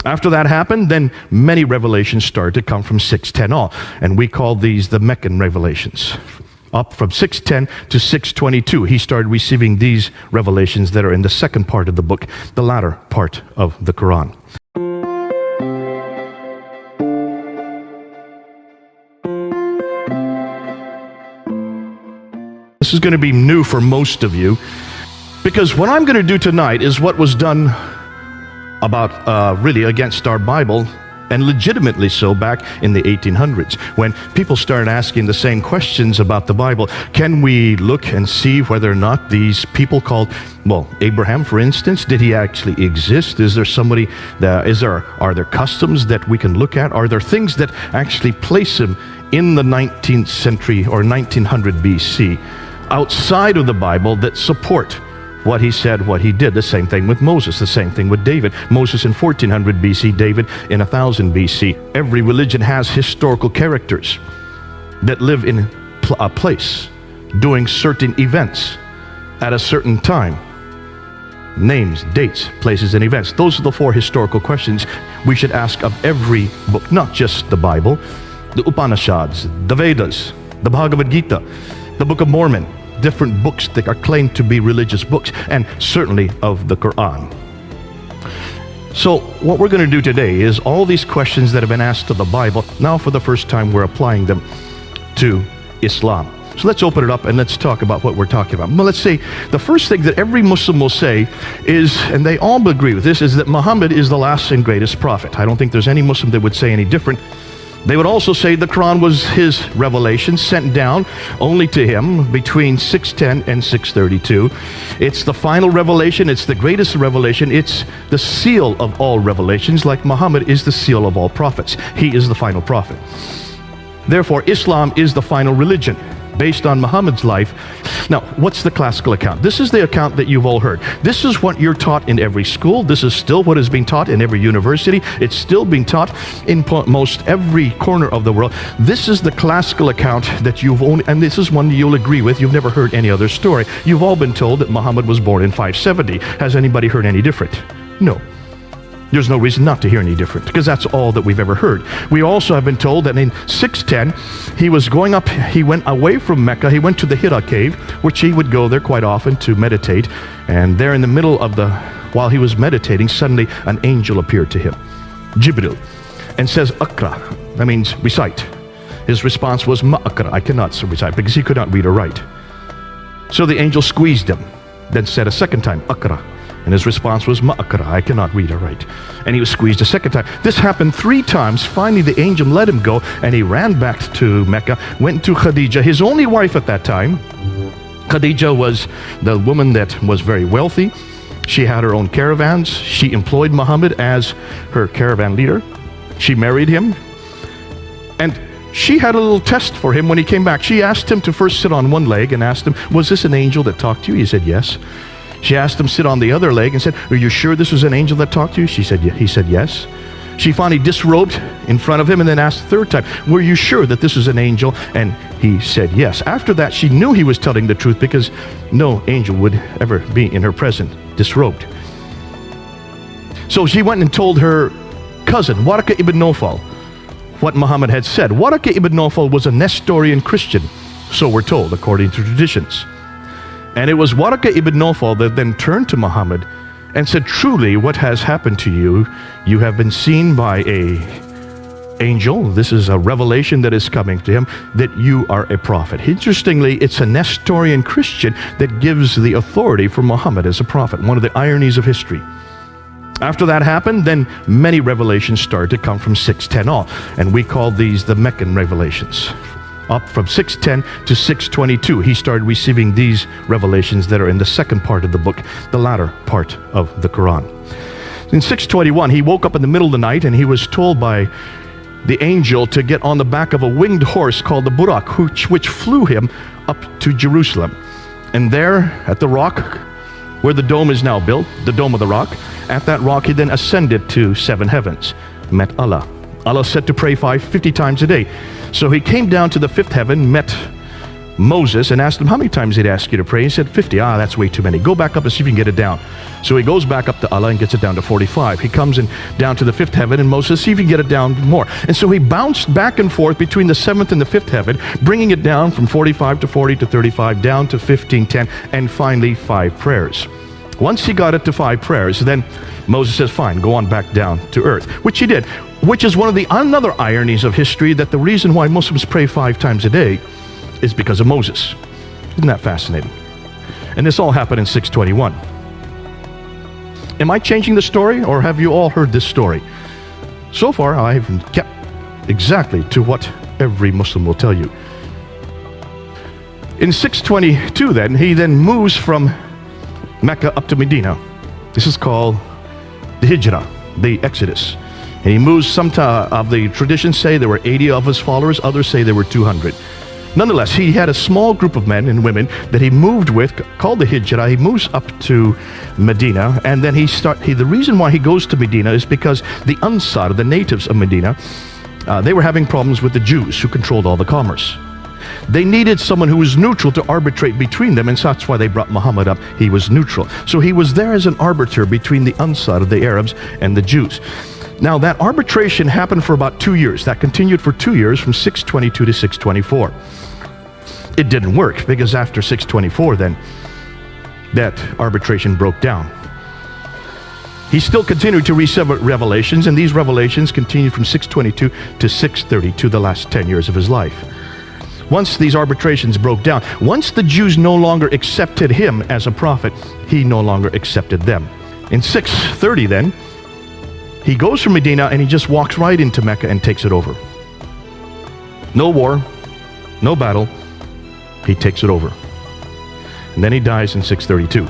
After that happened, then many revelations started to come from 610 on, and we call these the Meccan revelations. Up from 610 to 622, he started receiving these revelations that are in the second part of the book, the latter part of the Quran. This is going to be new for most of you, because what I'm going to do tonight is what was done about really against our Bible, and legitimately so, back in the 1800s, when people started asking the same questions about the Bible. Can we look and see whether or not these people called, well, Abraham, for instance, did he actually exist? Is there somebody that, are there customs that we can look at? Are there things that actually place him in the 19th century or 1900 BC outside of the Bible that support what he said, what he did? The same thing with Moses, the same thing with David. Moses in 1400 BC, David in 1000 BC. Every religion has historical characters that live in a place, doing certain events at a certain time. Names, dates, places, and events. Those are the four historical questions we should ask of every book, not just the Bible, the Upanishads, the Vedas, the Bhagavad Gita, the Book of Mormon, different books that are claimed to be religious books, and certainly of the Quran. So what we're going to do today is all these questions that have been asked of the Bible, now for the first time we're applying them to Islam. So let's open it up and let's talk about what we're talking about. Well, let's say the first thing that every Muslim will say is, and they all agree with this, is that Muhammad is the last and greatest prophet. I don't think there's any Muslim that would say any different. They would also say the Quran was his revelation sent down only to him between 610 and 632. It's the final revelation. It's the greatest revelation. It's the seal of all revelations, like Muhammad is the seal of all prophets. He is the final prophet. Therefore, Islam is the final religion based on Muhammad's life. Now, what's the classical account? This is the account that you've all heard. This is what you're taught in every school. This is still what is being taught in every university. It's still being taught in most every corner of the world. This is the classical account that you've only, and this is one you'll agree with. You've never heard any other story. You've all been told that Muhammad was born in 570. Has anybody heard any different? No. There's no reason not to hear any different, because that's all that we've ever heard. We also have been told that in 610, he was going up, he went away from Mecca, he went to the Hira cave, which he would go there quite often to meditate. And there in the middle of while he was meditating, suddenly an angel appeared to him, Jibril, and says, Akra, that means recite. His response was, Ma'akra, I cannot recite, because he could not read or write. So the angel squeezed him, then said a second time, Akra. And his response was, Ma'akra, I cannot read or write. And he was squeezed a second time. This happened 3 times. Finally, the angel let him go, and he ran back to Mecca, went to Khadija, his only wife at that time. Khadija was the woman that was very wealthy. She had her own caravans. She employed Muhammad as her caravan leader. She married him. And she had a little test for him when he came back. She asked him to first sit on one leg and asked him, was this an angel that talked to you? He said, yes. She asked him to sit on the other leg and said, are you sure this was an angel that talked to you? He said, yes. She finally disrobed in front of him and then asked the third time, were you sure that this was an angel? And he said, yes. After that, she knew he was telling the truth, because no angel would ever be in her presence disrobed. So she went and told her cousin, Waraka ibn Nawfal, what Muhammad had said. Waraka ibn Nawfal was a Nestorian Christian, so we're told, according to traditions. And it was Waraka ibn Nawfal that then turned to Muhammad and said, truly, what has happened to you, you have been seen by an angel. This is a revelation that is coming to him, that you are a prophet. Interestingly, it's a Nestorian Christian that gives the authority for Muhammad as a prophet, one of the ironies of history. After that happened, then many revelations started to come from 610 on, and we call these the Meccan revelations. Up from 610 to 622, he started receiving these revelations that are in the second part of the book, the latter part of the Quran. In 621, he woke up in the middle of the night, and he was told by the angel to get on the back of a winged horse called the Burak, which flew him up to Jerusalem. And there at the rock, where the dome is now built, the Dome of the Rock, at that rock he then ascended to 7 heavens, met Allah. Allah said to pray 50 times a day. So he came down to the 5th heaven, met Moses and asked him how many times he'd ask you to pray. He said 50. That's way too many. Go back up and see if you can get it down. So he goes back up to Allah and gets it down to 45. He comes in down to the fifth heaven, and Moses, see if you can get it down more. And so he bounced back and forth between the seventh and the fifth heaven, bringing it down from 45 to 40 to 35, down to 15, 10, and finally 5 prayers. Once he got it to 5 prayers, then Moses says, fine, go on back down to earth, which he did, which is one of the another ironies of history, that the reason why Muslims pray 5 times a day is because of Moses. Isn't that fascinating? And this all happened in 621. Am I changing the story, or have you all heard this story? So far, I've kept exactly to what every Muslim will tell you. In 622 then, he then moves from Mecca up to Medina. This is called the Hijrah, the Exodus. And he moves, some of the traditions say there were 80 of his followers, others say there were 200. Nonetheless, he had a small group of men and women that he moved with, called the Hijrah. He moves up to Medina, and then the reason why he goes to Medina is because the Ansar, the natives of Medina, they were having problems with the Jews who controlled all the commerce. They needed someone who was neutral to arbitrate between them, and so that's why they brought Muhammad up. He was neutral. So he was there as an arbiter between the Ansar, the Arabs, and the Jews. Now, that arbitration happened for about 2 years. That continued for 2 years, from 622 to 624. It didn't work, because after 624, then, that arbitration broke down. He still continued to receive revelations, and these revelations continued from 622 to 632, the last 10 years of his life. Once these arbitrations broke down, once the Jews no longer accepted him as a prophet, he no longer accepted them. In 630 then, he goes from Medina and he just walks right into Mecca and takes it over. No war, no battle, he takes it over. And then he dies in 632.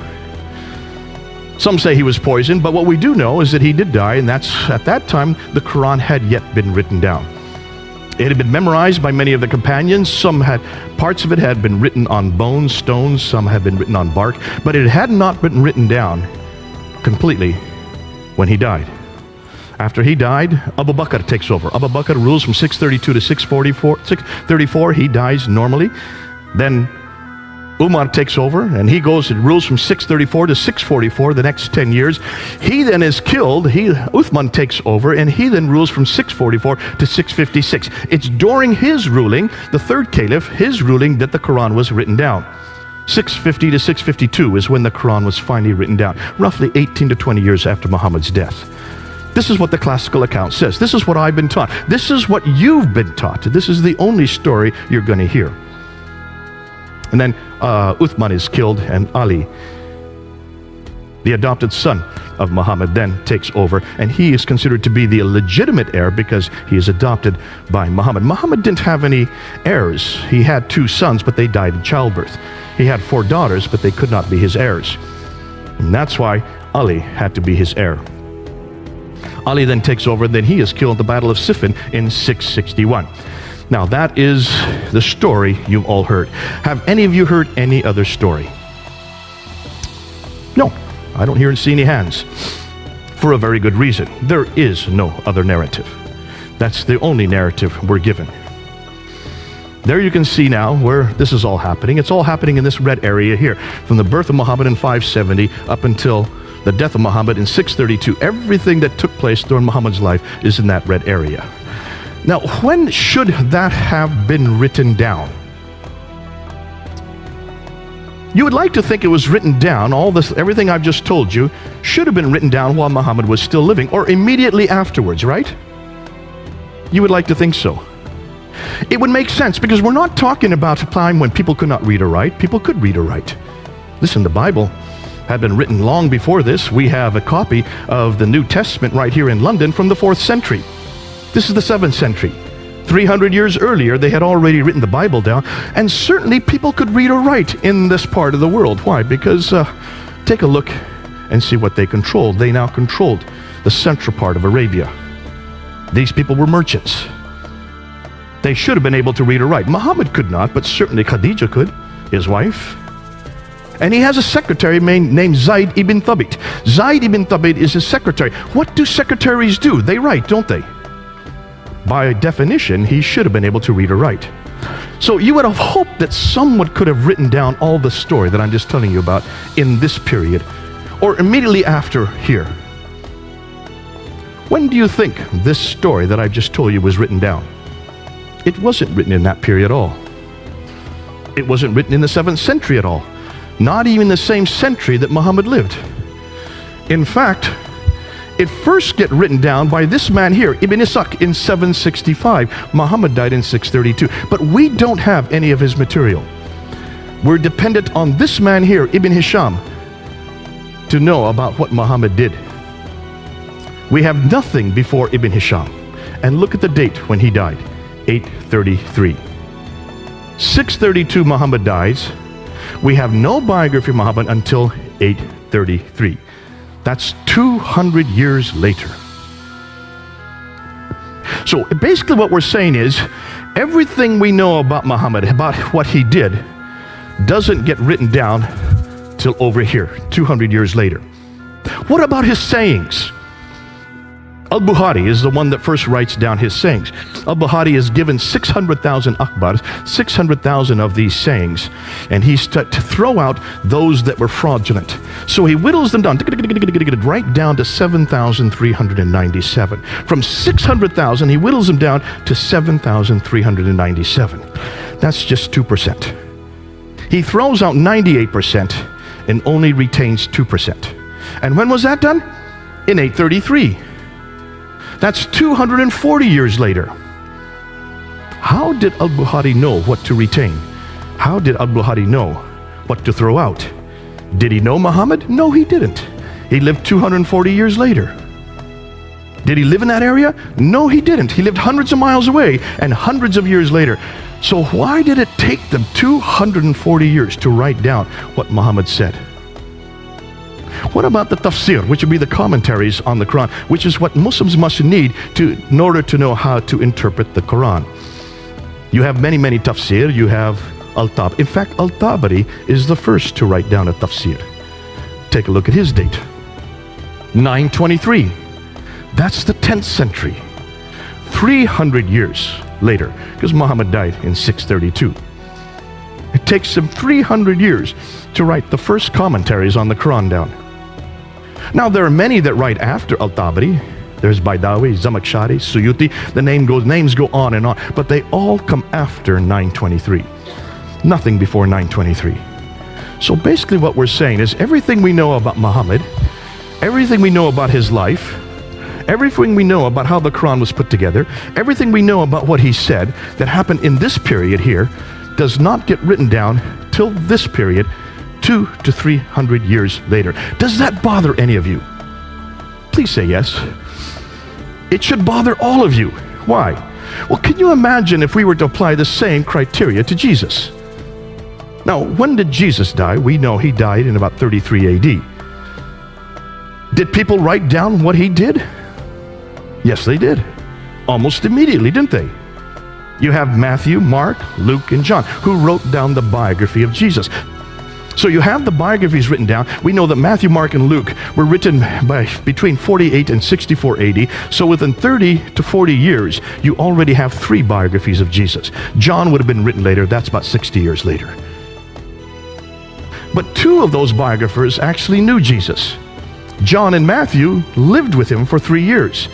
Some say he was poisoned, but what we do know is that he did die, and that's, at that time, the Quran had yet been written down. It had been memorized by many of the companions. Parts of it had been written on bones, stones, some had been written on bark, but it had not been written down completely when he died. After he died, Abu Bakr takes over. Abu Bakr rules from 632 to 634. He dies normally. Then Umar takes over, and he goes and rules from 634 to 644, the next 10 years. He then is killed. Uthman takes over, and he then rules from 644 to 656. It's during his ruling, the third caliph, his ruling, that the Quran was written down. 650 to 652 is when the Quran was finally written down, roughly 18 to 20 years after Muhammad's death. This is what the classical account says. This is what I've been taught. This is what you've been taught. This is the only story you're going to hear. And then Uthman is killed, and Ali, the adopted son of Muhammad, then takes over, and he is considered to be the legitimate heir because he is adopted by Muhammad. Muhammad didn't have any heirs. He had 2 sons, but they died in childbirth. He had 4 daughters, but they could not be his heirs. And that's why Ali had to be his heir. Ali then takes over, and then he is killed at the Battle of Siffin in 661. Now, that is the story you've all heard. Have any of you heard any other story? No, I don't hear and see any hands. For a very good reason. There is no other narrative. That's the only narrative we're given. There you can see now where this is all happening. It's all happening in this red area here. From the birth of Muhammad in 570 up until the death of Muhammad in 632. Everything that took place during Muhammad's life is in that red area. Now, when should that have been written down? You would like to think it was written down, everything I've just told you, should have been written down while Muhammad was still living, or immediately afterwards, right? You would like to think so. It would make sense, because we're not talking about a time when people could not read or write. People could read or write. Listen, the Bible had been written long before this. We have a copy of the New Testament right here in London from the 4th century. This is the 7th century. 300 years earlier, they had already written the Bible down, and certainly people could read or write in this part of the world. Why? Because take a look and see what they controlled. They now controlled the central part of Arabia. These people were merchants. They should have been able to read or write. Muhammad could not, but certainly Khadija could, his wife. And he has a secretary named Zayd ibn Thabit. Zayd ibn Thabit is his secretary. What do secretaries do? They write, don't they? By definition, he should have been able to read or write. So you would have hoped that someone could have written down all the story that I'm just telling you about in this period, or immediately after here. When do you think this story that I just told you was written down? It wasn't written in that period at all. It wasn't written in the 7th century at all. Not even the same century that Muhammad lived. In fact, it first get written down by this man here, Ibn Ishaq, in 765. Muhammad died in 632. But we don't have any of his material. We're dependent on this man here, Ibn Hisham, to know about what Muhammad did. We have nothing before Ibn Hisham. And look at the date when he died, 833. 632 Muhammad dies. We have no biography of Muhammad until 833. That's 200 years later. So basically what we're saying is, everything we know about Muhammad, about what he did, doesn't get written down till over here, 200 years later. What about his sayings? Al-Bukhari is the one that first writes down his sayings. Al-Bukhari is given 600,000 akhbars, 600,000 of these sayings, and he's to throw out those that were fraudulent. So he whittles them down, right down to 7,397. From 600,000, he whittles them down to 7,397. That's just 2%. He throws out 98% and only retains 2%. And when was that done? In 833. That's 240 years later. How did Al-Bukhari know what to retain? How did Al-Bukhari know what to throw out? Did he know Muhammad? No, he didn't. He lived 240 years later. Did he live in that area? No, he didn't. He lived hundreds of miles away and hundreds of years later. So why did it take them 240 years to write down what Muhammad said? What about the tafsir, which would be the commentaries on the Quran, which is what Muslims must need in order to know how to interpret the Quran? You have many, many tafsir. You have Al-Tabari. In fact, Al-Tabari is the first to write down a tafsir. Take a look at his date. 923. That's the 10th century. 300 years later, because Muhammad died in 632. It takes him 300 years to write the first commentaries on the Quran down. Now, there are many that write after Al-Tabari. There's Baidawi, Zamakhshari, Suyuti. The names go on and on, but they all come after 923. Nothing before 923. So basically what we're saying is everything we know about Muhammad, everything we know about his life, everything we know about how the Quran was put together, everything we know about what he said that happened in this period here, does not get written down till this period, 200 to 300 years later. Does that bother any of you? Please say yes. It should bother all of you. Why? Well, can you imagine if we were to apply the same criteria to Jesus? Now, when did Jesus die? We know he died in about 33 AD. Did people write down what he did? Yes, they did. Almost immediately, didn't they? You have Matthew, Mark, Luke, and John, who wrote down the biography of Jesus. So you have the biographies written down. We know that Matthew, Mark, and Luke were written by between 48 and 64 AD. So within 30 to 40 years, you already have 3 biographies of Jesus. John would have been written later. That's about 60 years later. But 2 of those biographers actually knew Jesus. John and Matthew lived with him for 3 years.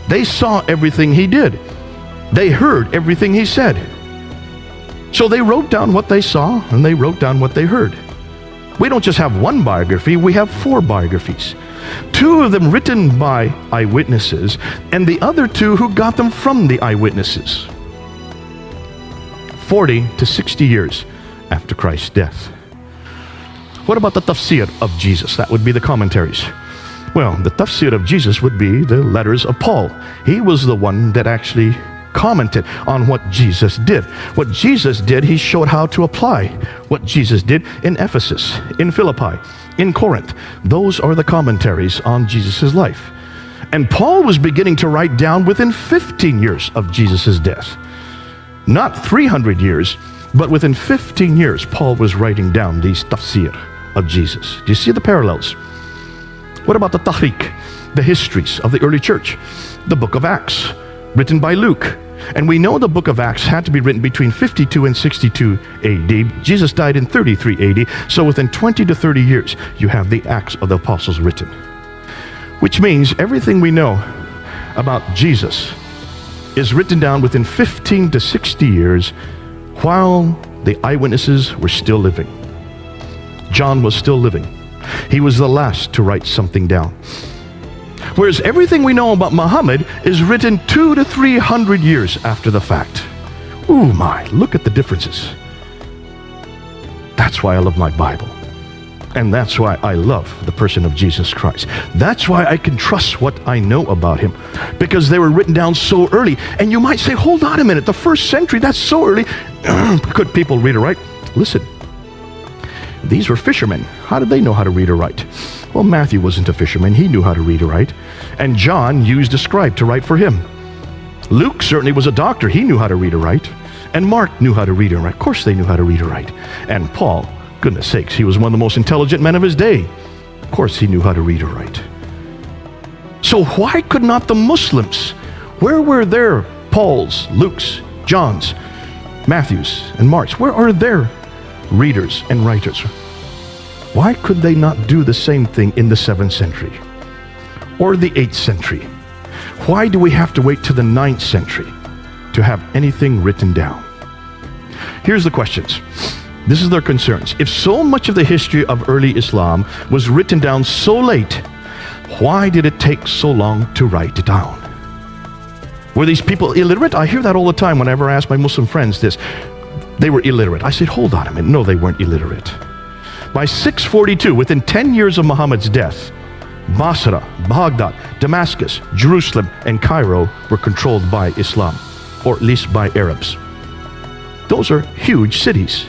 They saw everything he did. They heard everything he said. So they wrote down what they saw and they wrote down what they heard. We don't just have 1 biography, we have 4 biographies. 2 of them written by eyewitnesses and the other 2 who got them from the eyewitnesses. 40 to 60 years after Christ's death. What about the tafsir of Jesus? That would be the commentaries. Well, the tafsir of Jesus would be the letters of Paul. He was the one that actually commented on what Jesus did. What Jesus did, he showed how to apply what Jesus did in Ephesus, in Philippi, in Corinth. Those are the commentaries on Jesus' life. And Paul was beginning to write down within 15 years of Jesus' death. Not 300 years, but within 15 years, Paul was writing down these tafsir of Jesus. Do you see the parallels? What about the Tahrik, the histories of the early church? The book of Acts, written by Luke. And we know the book of Acts had to be written between 52 and 62 AD. Jesus died in 33 AD. So within 20 to 30 years, you have the Acts of the Apostles written. Which means everything we know about Jesus is written down within 15 to 60 years while the eyewitnesses were still living. John was still living. He was the last to write something down. Whereas everything we know about Muhammad is written 200 to 300 years after the fact. Ooh my, look at the differences. That's why I love my Bible. And that's why I love the person of Jesus Christ. That's why I can trust what I know about him. Because they were written down so early. And you might say, hold on a minute, the first century, that's so early. Could people read or write? Listen, these were fishermen. How did they know how to read or write? Well, Matthew wasn't a fisherman. He knew how to read or write. And John used a scribe to write for him. Luke certainly was a doctor. He knew how to read or write. And Mark knew how to read or write. Of course they knew how to read or write. And Paul, goodness sakes, he was one of the most intelligent men of his day. Of course he knew how to read or write. So why could not the Muslims, where were their Pauls, Lukes, Johns, Matthews, and Marks? Where are their readers and writers? Why could they not do the same thing in the 7th century or the 8th century? Why do we have to wait to the 9th century to have anything written down? Here's the questions. This is their concerns. If so much of the history of early Islam was written down so late, why did it take so long to write it down? Were these people illiterate? I hear that all the time whenever I ask my Muslim friends this. They were illiterate. I said, hold on a minute. No, they weren't illiterate. By 642, within 10 years of Muhammad's death, Basra, Baghdad, Damascus, Jerusalem, and Cairo were controlled by Islam, or at least by Arabs. Those are huge cities.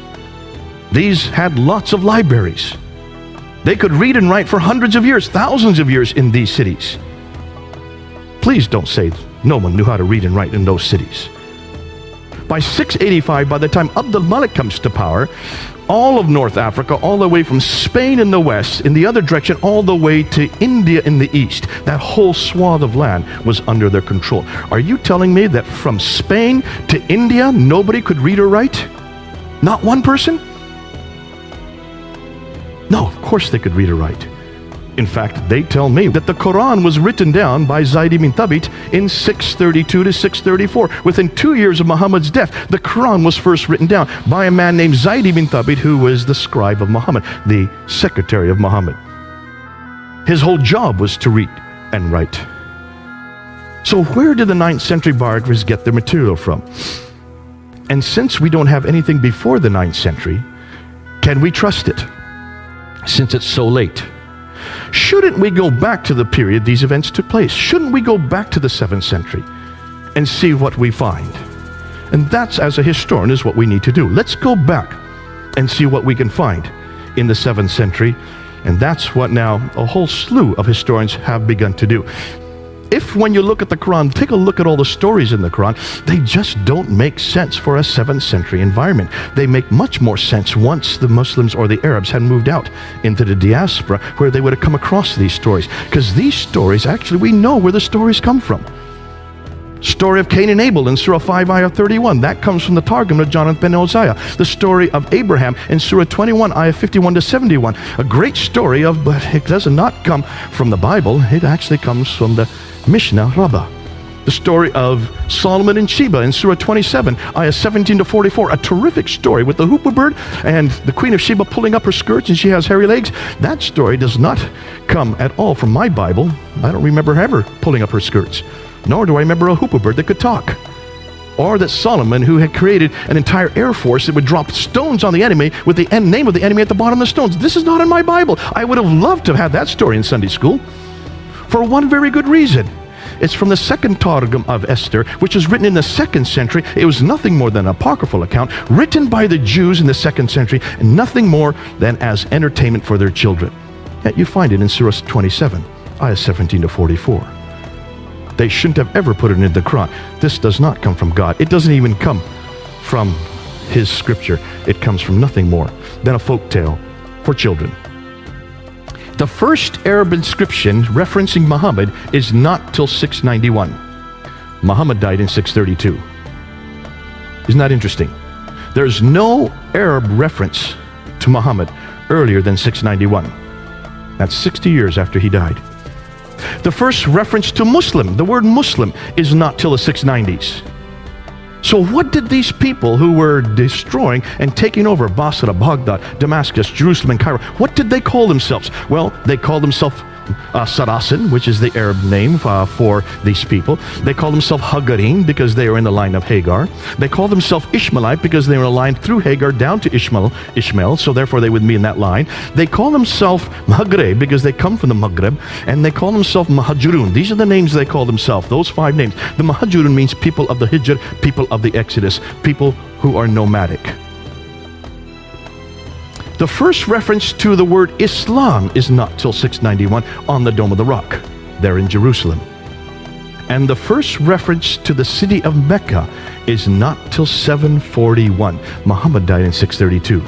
These had lots of libraries. They could read and write for hundreds of years, thousands of years in these cities. Please don't say no one knew how to read and write in those cities. By 685, by the time Abdul Malik comes to power, all of North Africa, all the way from Spain in the west, in the other direction, all the way to India in the east, that whole swath of land was under their control. Are you telling me that from Spain to India, nobody could read or write? Not one person? No, of course they could read or write. In fact, they tell me that the Quran was written down by Zayd ibn Thabit in 632 to 634. Within 2 years of Muhammad's death, the Quran was first written down by a man named Zayd ibn Thabit, who was the scribe of Muhammad, the secretary of Muhammad. His whole job was to read and write. So where did the 9th century biographers get their material from? And since we don't have anything before the 9th century, can we trust it? Since it's so late. Shouldn't we go back to the period these events took place? Shouldn't we go back to the 7th century and see what we find? And that's, as a historian, is what we need to do. Let's go back and see what we can find in the 7th century. And that's what now a whole slew of historians have begun to do. If when you look at the Quran, take a look at all the stories in the Quran, they just don't make sense for a 7th century environment. They make much more sense once the Muslims or the Arabs had moved out into the diaspora, where they would have come across these stories. Because these stories, actually, we know where the stories come from. Story of Cain and Abel in Surah 5, Ayah 31. That comes from the Targum of Jonathan ben Uzziah. The story of Abraham in Surah 21, Ayah 51 to 71. A great story of, but it does not come from the Bible. It actually comes from the Mishnah Rabbah. The story of Solomon and Sheba in Surah 27, Ayah 17 to 44. A terrific story with the hoopoe bird and the Queen of Sheba pulling up her skirts and she has hairy legs. That story does not come at all from my Bible. I don't remember her ever pulling up her skirts. Nor do I remember a hoopoe bird that could talk. Or that Solomon, who had created an entire air force that would drop stones on the enemy with the name of the enemy at the bottom of the stones. This is not in my Bible. I would have loved to have had that story in Sunday school. For one very good reason. It's from the second Targum of Esther, which is written in the 2nd century. It was nothing more than an apocryphal account written by the Jews in the 2nd century, and nothing more than as entertainment for their children. Yet you find it in Surah 27, Ayah 17 to 44. They shouldn't have ever put it in the Quran. This does not come from God. It doesn't even come from His scripture. It comes from nothing more than a folk tale for children. The first Arab inscription referencing Muhammad is not till 691. Muhammad died in 632. Isn't that interesting? There's no Arab reference to Muhammad earlier than 691. That's 60 years after he died. The first reference to Muslim, the word Muslim, is not till the 690s. So what did these people who were destroying and taking over Basra, Baghdad, Damascus, Jerusalem, and Cairo, what did they call themselves? Well, they called themselves Saracen, which is the Arab name for these people. They call themselves Hagarim because they are in the line of Hagar. They call themselves Ishmaelite because they were aligned through Hagar down to Ishmael, so therefore they would be in that line. They call themselves Maghreb because they come from the Maghreb, and they call themselves Muhajirun. These are the names they call themselves, those 5 names. The Muhajirun means people of the Hijr, people of the Exodus, people who are nomadic. The first reference to the word Islam is not till 691 on the Dome of the Rock, there in Jerusalem. And the first reference to the city of Mecca is not till 741. Muhammad died in 632.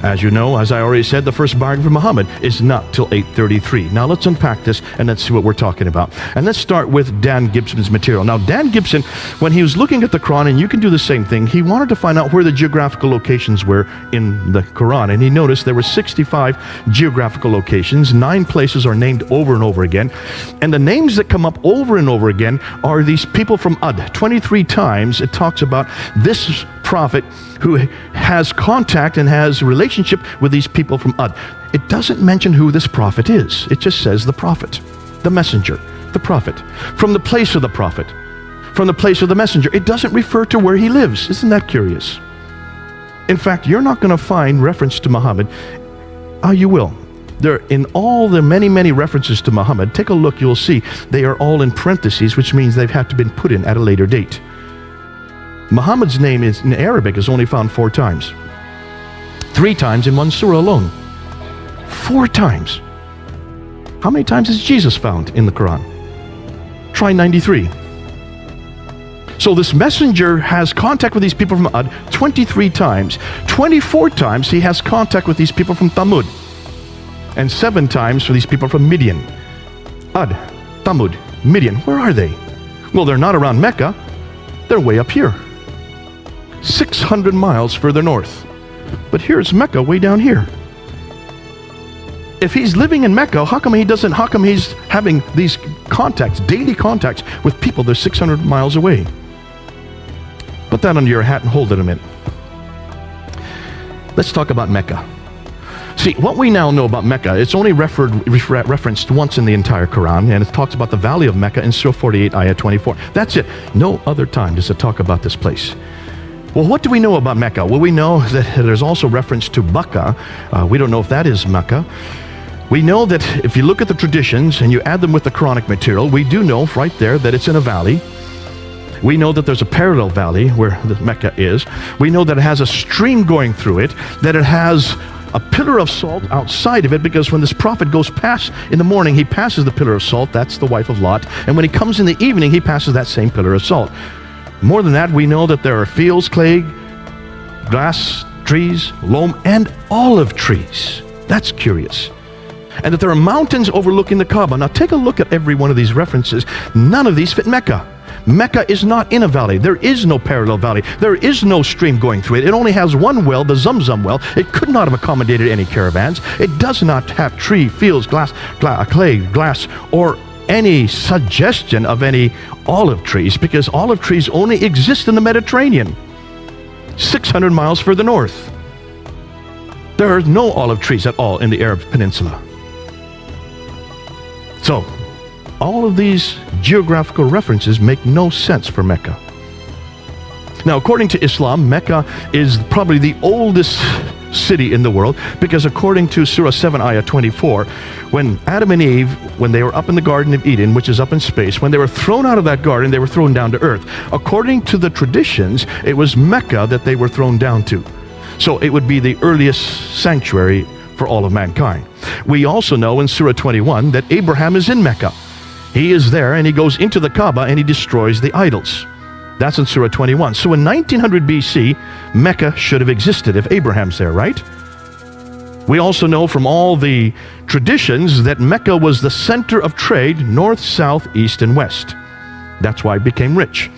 As you know, as I already said, the first biography of Muhammad is not till 833. Now let's unpack this and let's see what we're talking about. And let's start with Dan Gibson's material. Now Dan Gibson, when he was looking at the Quran, and you can do the same thing, he wanted to find out where the geographical locations were in the Quran. And he noticed there were 65 geographical locations. 9 places are named over and over again. And the names that come up over and over again are these people from Ad. 23 times it talks about this prophet who has contact and has relationship with these people from Ad. It doesn't mention who this prophet is. It just says the prophet, the messenger, the prophet, from the place of the prophet, from the place of the messenger. It doesn't refer to where he lives. Isn't that curious? In fact, you're not going to find reference to Muhammad. You will. There, in all the many references to Muhammad, take a look, you'll see they are all in parentheses, which means they've had to been put in at a later date. Muhammad's name is in Arabic is only found 4 times. 3 times in one surah alone. 4 times. How many times is Jesus found in the Quran? Try 93. So this messenger has contact with these people from Ad 23 times. 24 times he has contact with these people from Thamud. And 7 times for these people from Midian. Ad, Thamud, Midian, where are they? Well, they're not around Mecca. They're way up here. 600 miles further north. But here's Mecca way down here. If he's living in Mecca, how come he's having these contacts, daily contacts with people that are 600 miles away? Put that under your hat and hold it a minute. Let's talk about Mecca. See, what we now know about Mecca, it's only referenced once in the entire Quran, and it talks about the valley of Mecca in Surah 48, Ayah 24. That's it. No other time does it talk about this place. Well, what do we know about Mecca? Well, we know that there's also reference to Bakka. We don't know if that is Mecca. We know that if you look at the traditions and you add them with the Quranic material, we do know right there that it's in a valley. We know that there's a parallel valley where the Mecca is. We know that it has a stream going through it, that it has a pillar of salt outside of it, because when this prophet goes past in the morning, he passes the pillar of salt. That's the wife of Lot. And when he comes in the evening, he passes that same pillar of salt. More than that, we know that there are fields, clay, grass, trees, loam, and olive trees. That's curious. And that there are mountains overlooking the Kaaba. Now take a look at every one of these references. None of these fit Mecca. Mecca is not in a valley. There is no parallel valley. There is no stream going through it. It only has one well, the Zamzam well. It could not have accommodated any caravans. It does not have tree, fields, clay, glass, or any suggestion of any olive trees, because olive trees only exist in the Mediterranean, 600 miles further north. There are no olive trees at all in the Arab Peninsula. So, all of these geographical references make no sense for Mecca. Now, according to Islam, Mecca is probably the oldest city in the world, because according to Surah 7, Ayah 24, when Adam and Eve, when they were up in the Garden of Eden, which is up in space, when they were thrown out of that garden, they were thrown down to earth. According to the traditions, it was Mecca that they were thrown down to. So it would be the earliest sanctuary for all of mankind. We also know in Surah 21 that Abraham is in Mecca. He is there, and he goes into the Kaaba and he destroys the idols. That's in Surah 21. So in 1900 BC, Mecca should have existed if Abraham's there, right? We also know from all the traditions that Mecca was the center of trade, north, south, east, and west. That's why it became rich.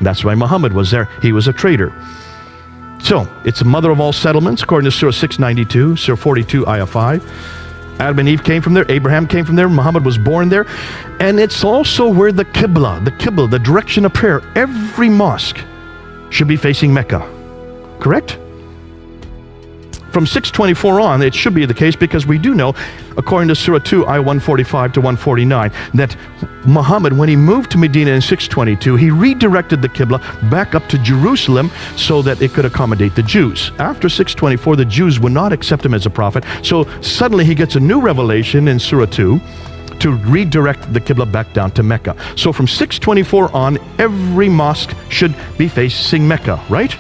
That's why Muhammad was there. He was a trader. So, it's the mother of all settlements, according to Surah 692, Surah 42, Ayah 5. Adam and Eve came from there. Abraham came from there. Muhammad was born there. And it's also where the Qibla, the direction of prayer, every mosque should be facing Mecca. Correct? From 624 on, it should be the case, because we do know, according to Surah 2, Ayah 145 to 149, that Muhammad, when he moved to Medina in 622, he redirected the Qibla back up to Jerusalem so that it could accommodate the Jews. After 624, the Jews would not accept him as a prophet, so suddenly he gets a new revelation in Surah 2 to redirect the Qibla back down to Mecca. So from 624 on, every mosque should be facing Mecca, right?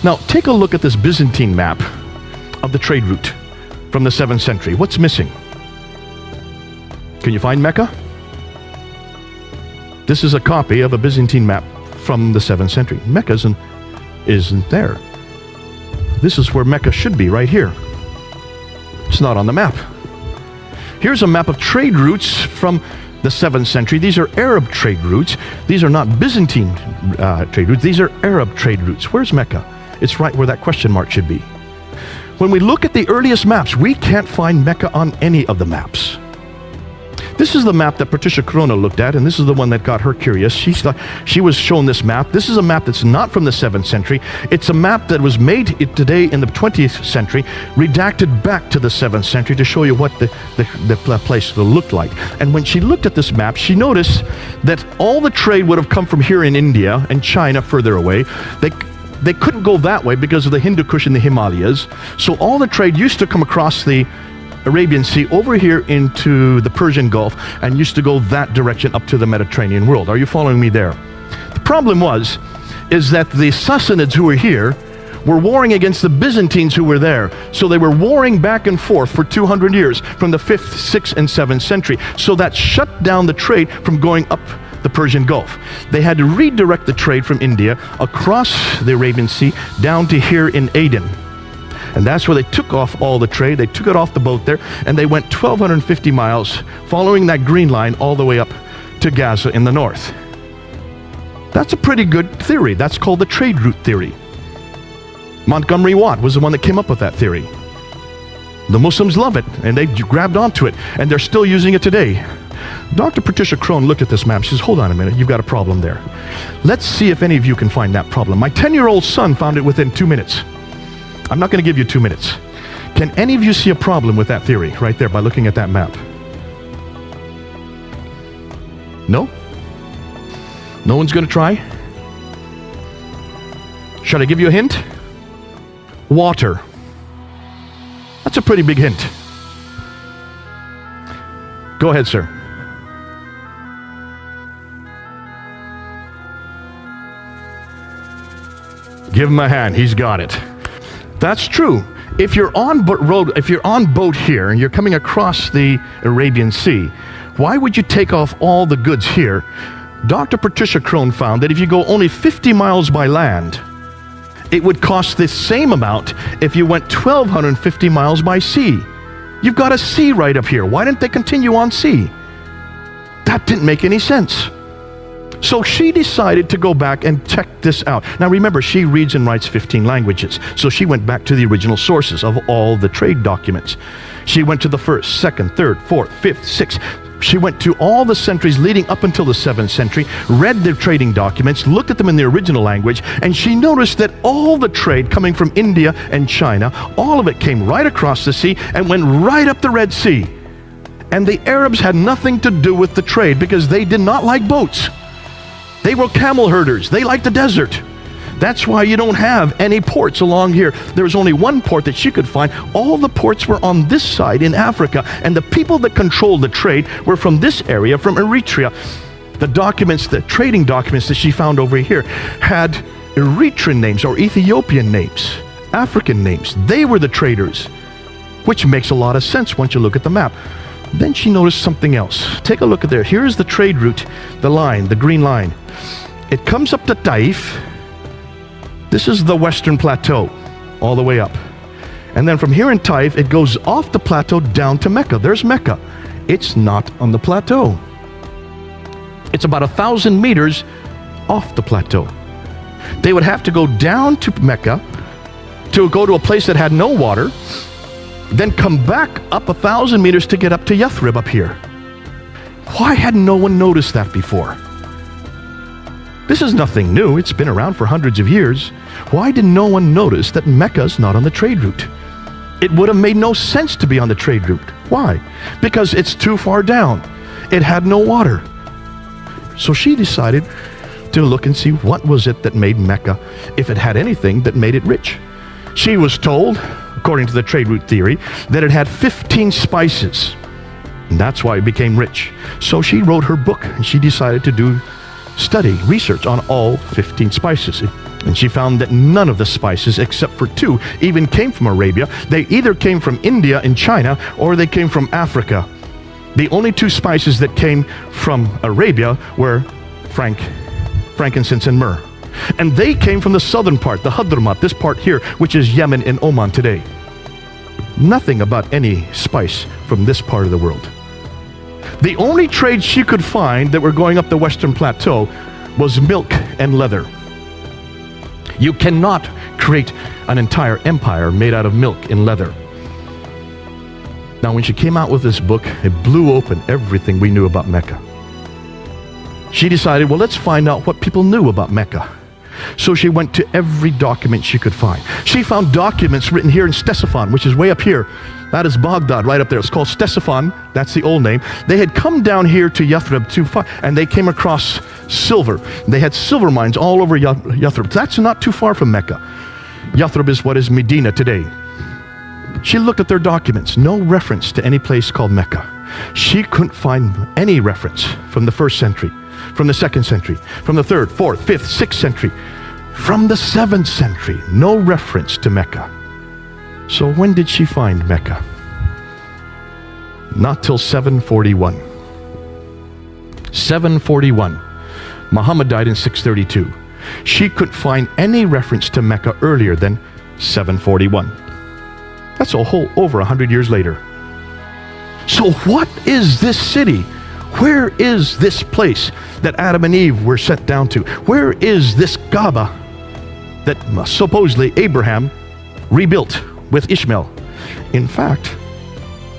Now, take a look at this Byzantine map of the trade route from the 7th century. What's missing? Can you find Mecca? This is a copy of a Byzantine map from the 7th century. Mecca isn't there. This is where Mecca should be, right here. It's not on the map. Here's a map of trade routes from the 7th century. These are Arab trade routes. These are not Byzantine trade routes. These are Arab trade routes. Where's Mecca? It's right where that question mark should be. When we look at the earliest maps, we can't find Mecca on any of the maps. This is the map that Patricia Corona looked at, and this is the one that got her curious. She was shown this map. This is a map that's not from the 7th century. It's a map that was made today in the 20th century, redacted back to the 7th century to show you what the place looked like. And when she looked at this map, she noticed that all the trade would have come from here in India and China further away. They couldn't go that way because of the Hindu Kush and the Himalayas. So all the trade used to come across the Arabian Sea over here into the Persian Gulf and used to go that direction up to the Mediterranean world. Are you following me there? The problem is that the Sassanids who were here were warring against the Byzantines who were there. So they were warring back and forth for 200 years from the 5th, 6th, and 7th century. So that shut down the trade from going up the Persian Gulf. They had to redirect the trade from India across the Arabian Sea down to here in Aden. And that's where they took off all the trade. They took it off the boat there, and they went 1,250 miles following that green line all the way up to Gaza in the north. That's a pretty good theory. That's called the trade route theory. Montgomery Watt was the one that came up with that theory. The Muslims love it, and they've grabbed onto it, and they're still using it today. Dr. Patricia Crone looked at this map. She says, hold on a minute, you've got a problem there. Let's see if any of you can find that problem. My 10-year-old son found it within 2 minutes. I'm not going to give you 2 minutes. Can any of you see a problem with that theory right there by looking at that map? No? No one's going to try? Should I give you a hint? Water. That's a pretty big hint. Go ahead, sir. Give him a hand. He's got it. That's true. If you're on boat here and you're coming across the Arabian Sea, why would you take off all the goods here? Dr. Patricia Crone found that if you go only 50 miles by land, it would cost the same amount if you went 1,250 miles by sea. You've got a sea right up here. Why didn't they continue on sea? That didn't make any sense. So she decided to go back and check this out. Now remember, she reads and writes 15 languages. So she went back to the original sources of all the trade documents. She went to the 1st, 2nd, 3rd, 4th, 5th, 6th. She went to all the centuries leading up until the 7th century, read their trading documents, looked at them in the original language, and she noticed that all the trade coming from India and China, all of it came right across the sea and went right up the Red Sea. And the Arabs had nothing to do with the trade because they did not like boats. They were camel herders. They liked the desert. That's why you don't have any ports along here. There was only one port that she could find. All the ports were on this side in Africa, and the people that controlled the trade were from this area, from Eritrea. The documents, the trading documents that she found over here had Eritrean names or Ethiopian names, African names. They were the traders, which makes a lot of sense once you look at the map. Then she noticed something else. Take a look at there. Here's the trade route, the line, the green line. It comes up to Taif. This is the western plateau, all the way up. And then from here in Taif, it goes off the plateau down to Mecca. There's Mecca. It's not on the plateau. It's about 1,000 meters off the plateau. They would have to go down to Mecca to go to a place that had no water, then come back up 1,000 meters to get up to Yathrib up here. Why had no one noticed that before? This is nothing new. It's been around for hundreds of years. Why did no one notice that Mecca's not on the trade route? It would have made no sense to be on the trade route. Why? Because it's too far down. It had no water. So she decided to look and see what was it that made Mecca, if it had anything that made it rich. She was told, according to the trade route theory, that it had 15 spices. And that's why it became rich. So she wrote her book, and she decided to do research on all 15 spices. And she found that none of the spices, except for 2, even came from Arabia. They either came from India and China, or they came from Africa. The only 2 spices that came from Arabia were frankincense and myrrh. And they came from the southern part, the Hadramat, this part here, which is Yemen and Oman today. Nothing about any spice from this part of the world. The only trade she could find that were going up the Western Plateau was milk and leather. You cannot create an entire empire made out of milk and leather. Now, when she came out with this book, it blew open everything we knew about Mecca. She decided, well, let's find out what people knew about Mecca. So she went to every document she could find. She found documents written here in Ctesiphon, which is way up here. That is Baghdad, right up there. It's called Ctesiphon. That's the old name. They had come down here to Yathrib and they came across silver. They had silver mines all over Yathrib. That's not too far from Mecca. Yathrib is what is Medina today. She looked at their documents. No reference to any place called Mecca. She couldn't find any reference from the 1st century, from the 2nd century, from the 3rd, 4th, 5th, 6th century, from the 7th century. No reference to Mecca. So when did she find Mecca? Not till 741. 741. Muhammad died in 632. She couldn't find any reference to Mecca earlier than 741. That's over 100 years later. So what is this city? Where is this place that Adam and Eve were sent down to? Where is this Kaaba that supposedly Abraham rebuilt with Ishmael? In fact,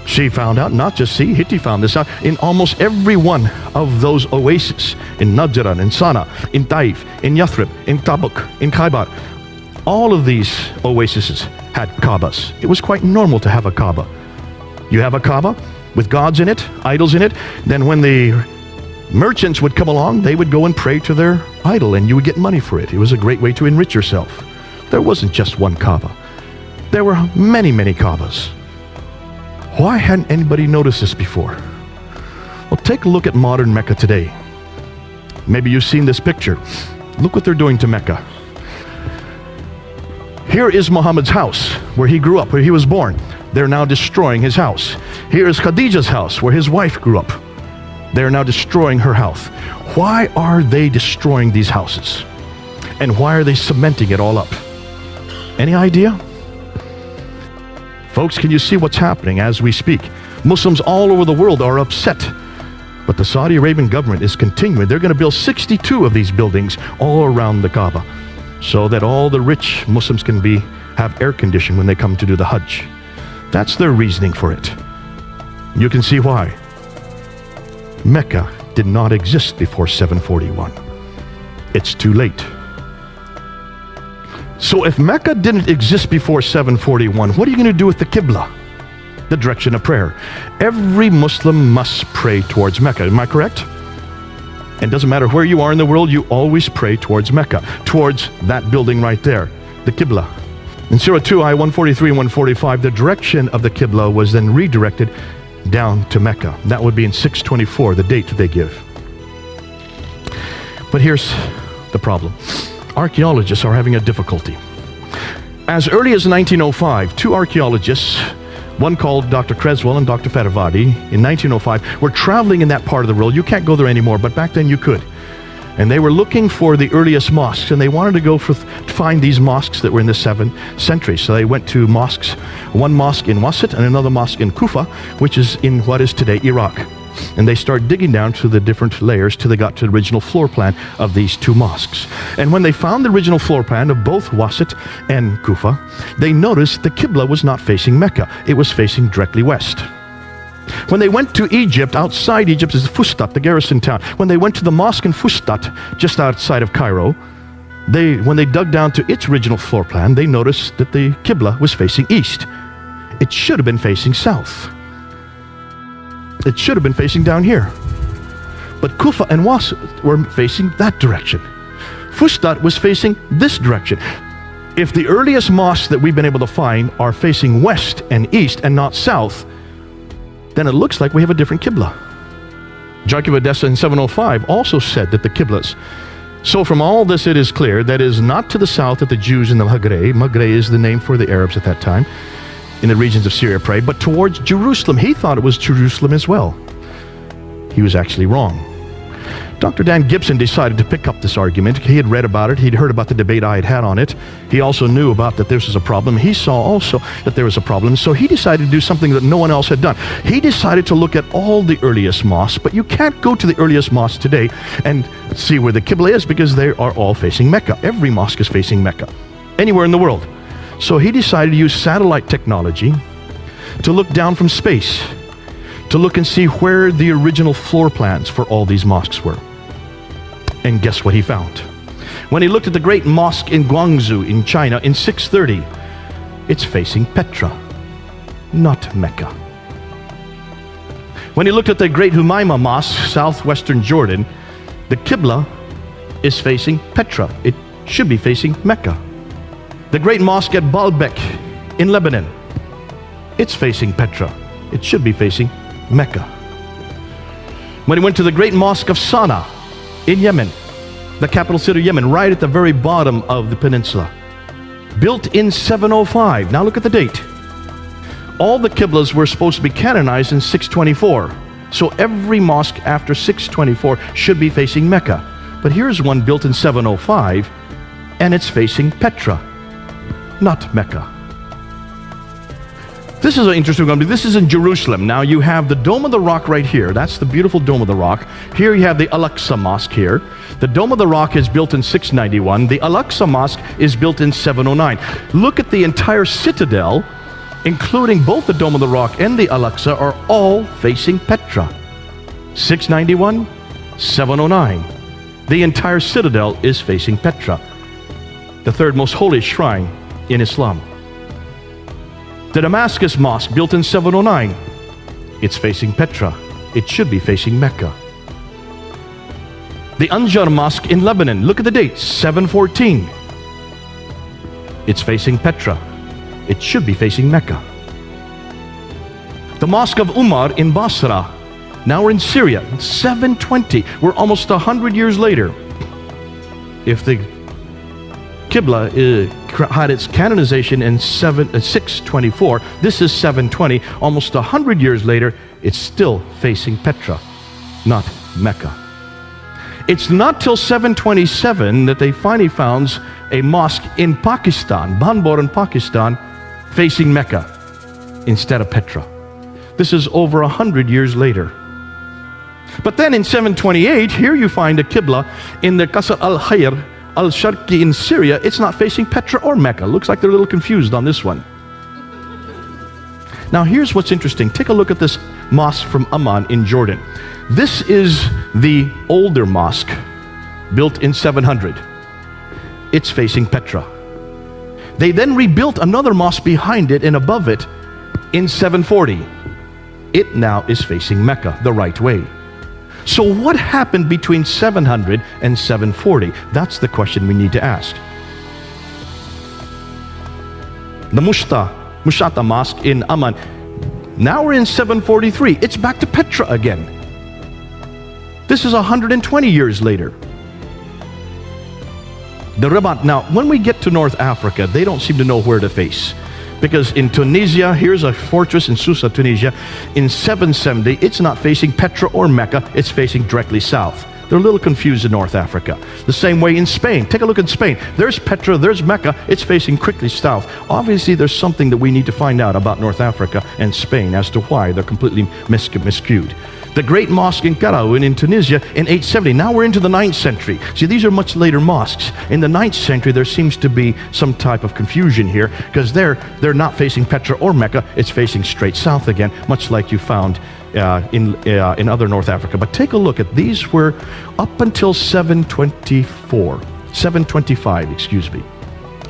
she found out, not just Hitti found this out, in almost every one of those oases, in Najran, in Sana, in Taif, in Yathrib, in Tabuk, in Khaybar, all of these oases had Kaabas. It was quite normal to have a Kaaba. You have a Kaaba with gods in it, idols in it, then when the merchants would come along, they would go and pray to their idol, and you would get money for it. It was a great way to enrich yourself. There wasn't just one Kaaba. There were many, many Kaabas. Why hadn't anybody noticed this before? Well, take a look at modern Mecca today. Maybe you've seen this picture. Look what they're doing to Mecca. Here is Muhammad's house, where he grew up, where he was born. They're now destroying his house. Here is Khadija's house, where his wife grew up. They're now destroying her house. Why are they destroying these houses? And why are they cementing it all up? Any idea? Folks, can you see what's happening as we speak? Muslims all over the world are upset. But the Saudi Arabian government is continuing. They're going to build 62 of these buildings all around the Kaaba, so that all the rich Muslims can have air conditioning when they come to do the Hajj. That's their reasoning for it. You can see why. Mecca did not exist before 741. It's too late. So if Mecca didn't exist before 741, what are you going to do with the Qibla, the direction of prayer? Every Muslim must pray towards Mecca. Am I correct? And it doesn't matter where you are in the world, you always pray towards Mecca, towards that building right there, the Qibla. In Surah 2, Ayah 143 and 145, the direction of the Qibla was then redirected down to Mecca. That would be in 624, the date they give. But here's the problem. Archaeologists are having a difficulty. As early as 1905, 2 archaeologists, one called Dr. Creswell and Dr. Fedavadi, in 1905, were traveling in that part of the world. You can't go there anymore, but back then you could. And they were looking for the earliest mosques, and they wanted to go to find these mosques that were in the 7th century. So they went to mosques, one mosque in Wasit and another mosque in Kufa, which is in what is today Iraq. And they start digging down to the different layers till they got to the original floor plan of these two mosques. And when they found the original floor plan of both Wasit and Kufa, they noticed the Qibla was not facing Mecca. It was facing directly west. When they went to Egypt, outside Egypt is Fustat, the garrison town. When they went to the mosque in Fustat, just outside of Cairo, when they dug down to its original floor plan, they noticed that the Qibla was facing east. It should have been facing south. It should have been facing down here. But Kufa and Wasit were facing that direction. Fustat was facing this direction. If the earliest mosques that we've been able to find are facing west and east and not south, then it looks like we have a different Qibla. Jarkib Edessa in 705 also said that the Qiblas. So from all this it is clear that it is not to the south that the Jews in the Maghreb is the name for the Arabs at that time, in the regions of Syria prayed, but towards Jerusalem. He thought it was Jerusalem as well. He was actually wrong. Dr. Dan Gibson decided to pick up this argument. He had read about it. He'd heard about the debate I had had on it. He also knew about that this was a problem. He saw also that there was a problem. So he decided to do something that no one else had done. He decided to look at all the earliest mosques, but you can't go to the earliest mosques today and see where the Qibla is because they are all facing Mecca. Every mosque is facing Mecca, anywhere in the world. So he decided to use satellite technology to look down from space, to look and see where the original floor plans for all these mosques were. And guess what he found? When he looked at the great mosque in Guangzhou in China in 630, it's facing Petra, not Mecca. When he looked at the great Humayma Mosque, southwestern Jordan, the Qibla is facing Petra. It should be facing Mecca. The great mosque at Baalbek in Lebanon, it's facing Petra. It should be facing Mecca. When he went to the great mosque of Sana'a in Yemen, the capital city of Yemen, right at the very bottom of the peninsula, built in 705. Now look at the date. All the Qiblas were supposed to be canonized in 624. So every mosque after 624 should be facing Mecca. But here's one built in 705, and it's facing Petra, not Mecca. This is an interesting one. This is in Jerusalem. Now you have the Dome of the Rock right here. That's the beautiful Dome of the Rock. Here you have the Al-Aqsa Mosque here. The Dome of the Rock is built in 691. The Al-Aqsa Mosque is built in 709. Look at the entire citadel, including both the Dome of the Rock and the Al-Aqsa, are all facing Petra. 691, 709. The entire citadel is facing Petra, the third most holy shrine in Islam. The Damascus Mosque, built in 709, it's facing Petra. It should be facing Mecca. The Anjar Mosque in Lebanon, look at the date, 714. It's facing Petra. It should be facing Mecca. The Mosque of Umar in Basra, now we're in Syria, 720. We're almost 100 years later. If the Qibla had its canonization in 624. This is 720. Almost 100 years later, it's still facing Petra, not Mecca. It's not till 727 that they finally found a mosque in Pakistan, Banbor in Pakistan, facing Mecca instead of Petra. This is over 100 years later. But then in 728, here you find a Qibla in the Qasr al-Khayr al-Sharqi in Syria. It's not facing Petra or Mecca. Looks like they're a little confused on this one. Now here's what's interesting. Take a look at this mosque from Amman in Jordan. This is the older mosque, built in 700. It's facing Petra. They then rebuilt another mosque behind it and above it in 740. It now is facing Mecca the right way. So what happened between 700 and 740? That's the question we need to ask. The Mushata Mosque in Amman, now we're in 743. It's back to Petra again. This is 120 years later. The Rabat, now when we get to North Africa, they don't seem to know where to face. Because in Tunisia, here's a fortress in Susa, Tunisia, in 770, it's not facing Petra or Mecca, it's facing directly south. They're a little confused in North Africa. The same way in Spain. Take a look at Spain. There's Petra, there's Mecca, it's facing quickly south. Obviously, there's something that we need to find out about North Africa and Spain as to why they're completely miscued. The great mosque in Karaoun in Tunisia in 870. Now we're into the 9th century. See, these are much later mosques. In the 9th century, there seems to be some type of confusion here, because they're not facing Petra or Mecca. It's facing straight south again, much like you found in other North Africa. But take a look at these. Were up until 725, excuse me.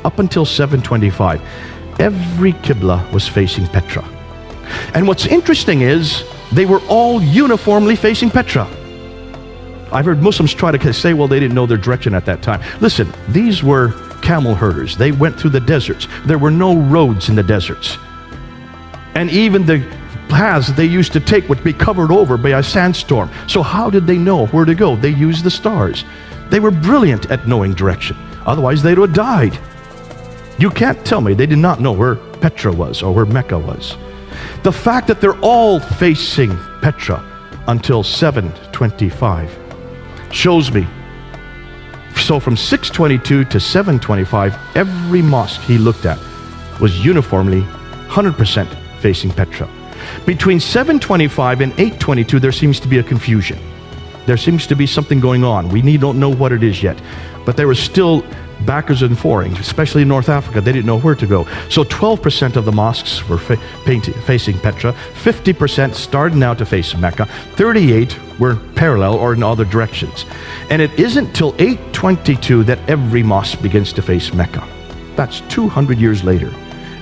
Up until 725, every Qibla was facing Petra. And what's interesting is they were all uniformly facing Petra. I've heard Muslims try to say, well, they didn't know their direction at that time. Listen, these were camel herders. They went through the deserts. There were no roads in the deserts. And even the paths they used to take would be covered over by a sandstorm. So how did they know where to go? They used the stars. They were brilliant at knowing direction. Otherwise, they would have died. You can't tell me they did not know where Petra was or where Mecca was. The fact that they're all facing Petra until 725 shows me. So from 622 to 725, every mosque he looked at was uniformly 100% facing Petra. Between 725 and 822, there seems to be a confusion. There seems to be something going on. We don't know what it is yet. But there was still backwards and forwards, especially in North Africa. They didn't know where to go. So 12% of the mosques were facing Petra. 50% started now to face Mecca. 38 were parallel or in other directions. And it isn't till 822 that every mosque begins to face Mecca. That's 200 years later.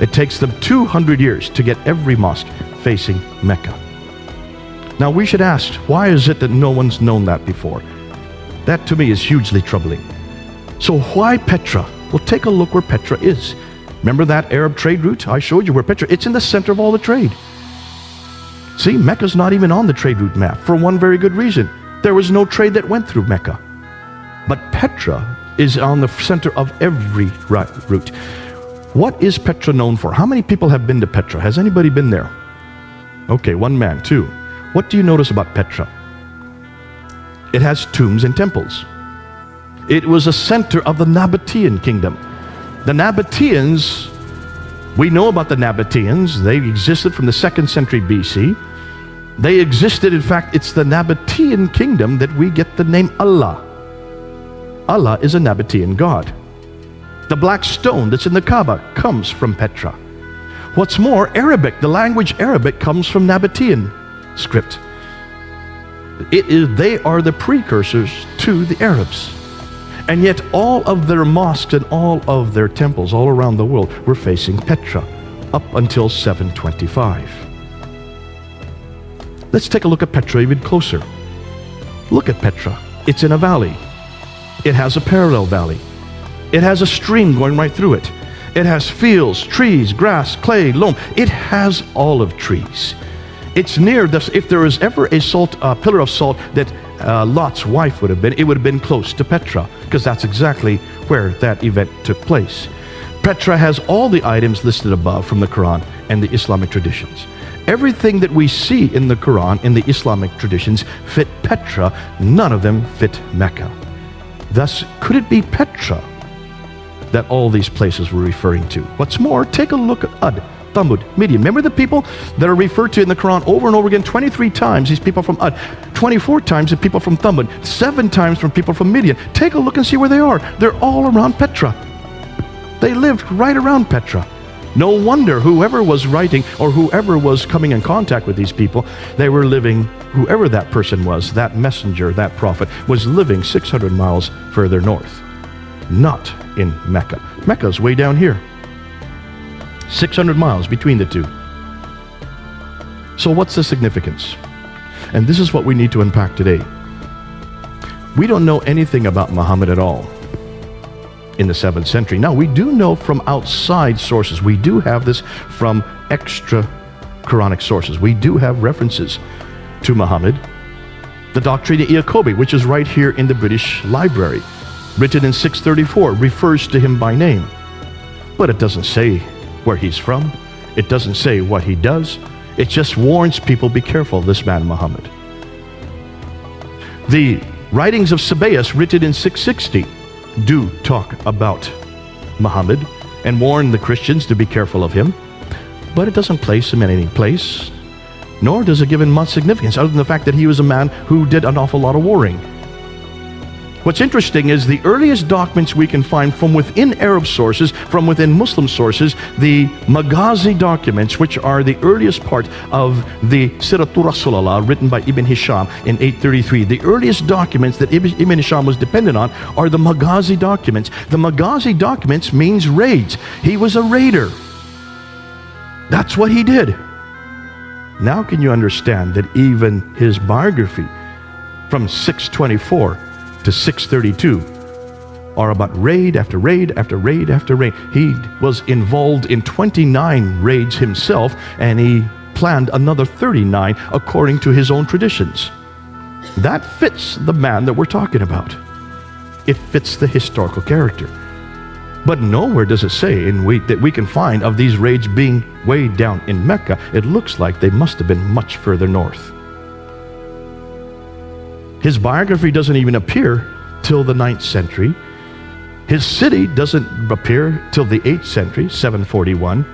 It takes them 200 years to get every mosque facing Mecca. Now we should ask, why is it that no one's known that before? That to me is hugely troubling. So why Petra? Well, take a look where Petra is. Remember that Arab trade route? I showed you where Petra, it's in the center of all the trade. See, Mecca's not even on the trade route map for one very good reason. There was no trade that went through Mecca. But Petra is on the center of every route. What is Petra known for? How many people have been to Petra? Has anybody been there? Okay, one man, two. What do you notice about Petra? It has tombs and temples. It was a center of the Nabatean kingdom. The Nabateans, we know about the Nabateans. They existed from the 2nd century BC. They existed, in fact, it's the Nabatean kingdom that we get the name Allah. Allah is a Nabatean god. The black stone that's in the Kaaba comes from Petra. What's more, Arabic, the language Arabic comes from Nabatean script. They are the precursors to the Arabs. And yet all of their mosques and all of their temples all around the world were facing Petra up until 725. Let's take a look at Petra even closer. Look at Petra. It's in a valley. It has a parallel valley. It has a stream going right through it. It has fields, trees, grass, clay, loam. It has olive trees. It's near this. If there was ever a pillar of salt that Lot's wife would have been, it would have been close to Petra, because that's exactly where that event took place. Petra has all the items listed above from the Quran and the Islamic traditions. Everything that we see in the Quran, in the Islamic traditions, fit Petra. None of them fit Mecca. Thus, could it be Petra that all these places were referring to? What's more, take a look at Ad, Thamud, Midian. Remember the people that are referred to in the Quran over and over again? 23 times these people from Ad, 24 times the people from Thamud, 7 times from people from Midian. Take a look and see where they are. They're all around Petra. They lived right around Petra. No wonder whoever was writing or whoever was coming in contact with these people, they were living, whoever that person was, that messenger, that prophet, was living 600 miles further north. Not in Mecca. Mecca's way down here. 600 miles between the two. So what's the significance? And this is what we need to unpack today. We don't know anything about Muhammad at all in the 7th century. Now, we do know from outside sources. We do have this from extra Quranic sources. We do have references to Muhammad. The Doctrina Iacobi, which is right here in the British Library, written in 634, refers to him by name. But it doesn't say where he's from. It doesn't say what he does. It just warns people, be careful of this man Muhammad. The writings of Sabaeus, written in 660, do talk about Muhammad and warn the Christians to be careful of him. But it doesn't place him in any place. nor does it give him much significance, other than the fact that he was a man who did an awful lot of warring. What's interesting is the earliest documents we can find from within Arab sources, from within Muslim sources, the Maghazi documents, which are the earliest part of the Siratul Rasulullah, written by Ibn Hisham in 833. The earliest documents that Ibn Hisham was dependent on are the Maghazi documents. The Maghazi documents means raids. He was a raider. That's what he did. Now can you understand that even his biography from 624 to 632 are about raid after raid after raid after raid. He was involved in 29 raids himself, and he planned another 39 according to his own traditions. That fits the man that we're talking about. It fits the historical character. But nowhere does it say that we can find of these raids being way down in Mecca. It looks like they must have been much further north. His biography doesn't even appear till the 9th century. His city doesn't appear till the 8th century, 741.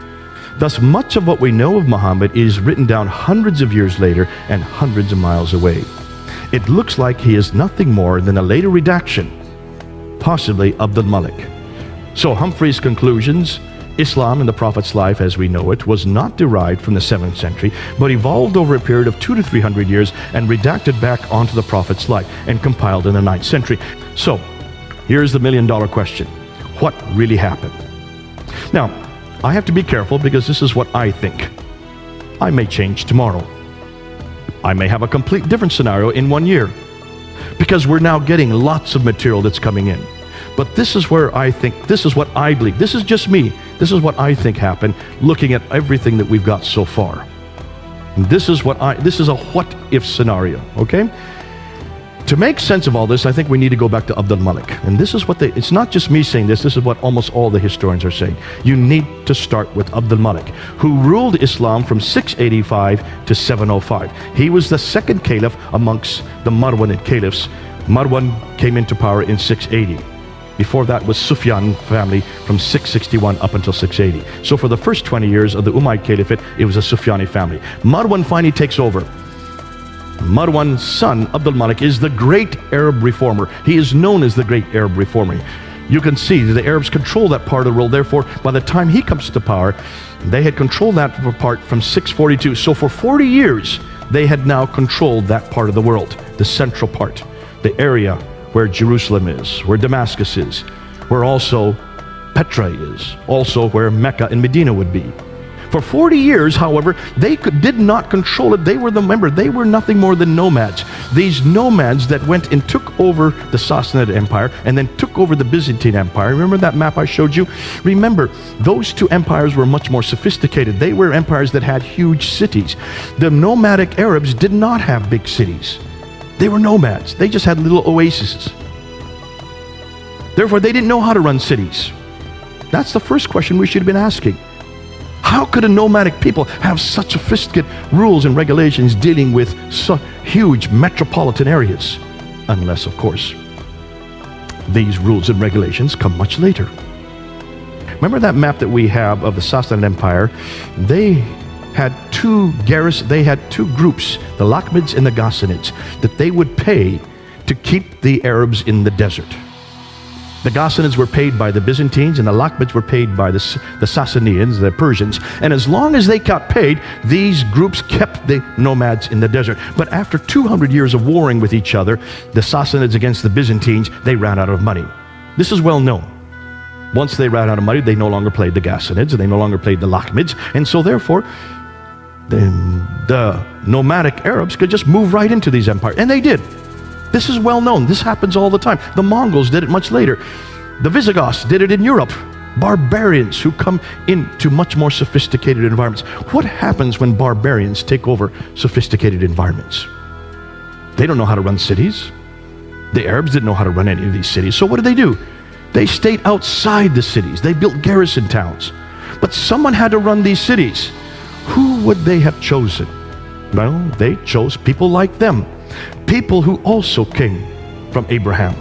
Thus, much of what we know of Muhammad is written down hundreds of years later and hundreds of miles away. It looks like he is nothing more than a later redaction, possibly Abdul Malik. So Humphrey's conclusions, Islam and the Prophet's life as we know it, was not derived from the 7th century, but evolved over a period of 200 to 300 years and redacted back onto the Prophet's life and compiled in the 9th century. So, here's the million-dollar question. What really happened? Now, I have to be careful because this is what I think. I may change tomorrow. I may have a complete different scenario in 1 year, because we're now getting lots of material that's coming in. But this is where I think, this is what I believe. This is just me. This is what I think happened, looking at everything that we've got so far. And this is a what-if scenario, okay? To make sense of all this, I think we need to go back to Abdul Malik. And this is what it's not just me saying this is what almost all the historians are saying. You need to start with Abdul Malik, who ruled Islam from 685 to 705. He was the second caliph amongst the Marwanid caliphs. Marwan came into power in 680. Before that was Sufyan family from 661 up until 680. So for the first 20 years of the Umayyad Caliphate, it was a Sufyani family. Marwan finally takes over. Marwan's son, Abdul Malik, is the great Arab reformer. He is known as the great Arab reformer. You can see that the Arabs control that part of the world. Therefore, by the time he comes to power, they had controlled that part from 642. So for 40 years, they had now controlled that part of the world, the central part, the area where Jerusalem is, where Damascus is, where also Petra is, also where Mecca and Medina would be. For 40 years, however, they did not control it. They were nothing more than nomads. These nomads that went and took over the Sassanid Empire and then took over the Byzantine Empire. Remember that map I showed you? Remember, those two empires were much more sophisticated. They were empires that had huge cities. The nomadic Arabs did not have big cities. They were nomads. They just had little oases. Therefore, they didn't know how to run cities. That's the first question we should have been asking. How could a nomadic people have such sophisticated rules and regulations dealing with such huge metropolitan areas? Unless, of course, these rules and regulations come much later. Remember that map that we have of the Sassanid Empire? They had two groups, the Lakhmids and the Ghassanids, that they would pay to keep the Arabs in the desert. The Ghassanids were paid by the Byzantines, and the Lakhmids were paid by the Sassanians, the Persians. And as long as they got paid, these groups kept the nomads in the desert. But after 200 years of warring with each other, the Sassanids against the Byzantines, they ran out of money. This is well known. Once they ran out of money, they no longer played the Ghassanids, and they no longer played the Lakhmids. And so therefore, the nomadic Arabs could just move right into these empires. And they did. This is well known. This happens all the time. The Mongols did it much later. The Visigoths did it in Europe. Barbarians who come into much more sophisticated environments. What happens when barbarians take over sophisticated environments? They don't know how to run cities. The Arabs didn't know how to run any of these cities. So what did? They stayed outside the cities. They built garrison towns. But someone had to run these cities. Who would they have chosen? Well, they chose people like them. People who also came from Abraham,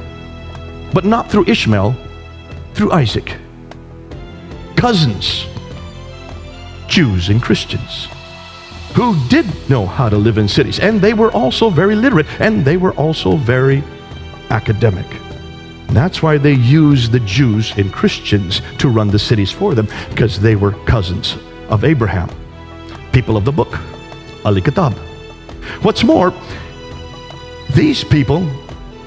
but not through Ishmael, through Isaac. Cousins, Jews and Christians, who did know how to live in cities. And they were also very literate, and they were also very academic. And that's why they used the Jews and Christians to run the cities for them, because they were cousins of Abraham, people of the book, Al-Kitab. What's more, these people,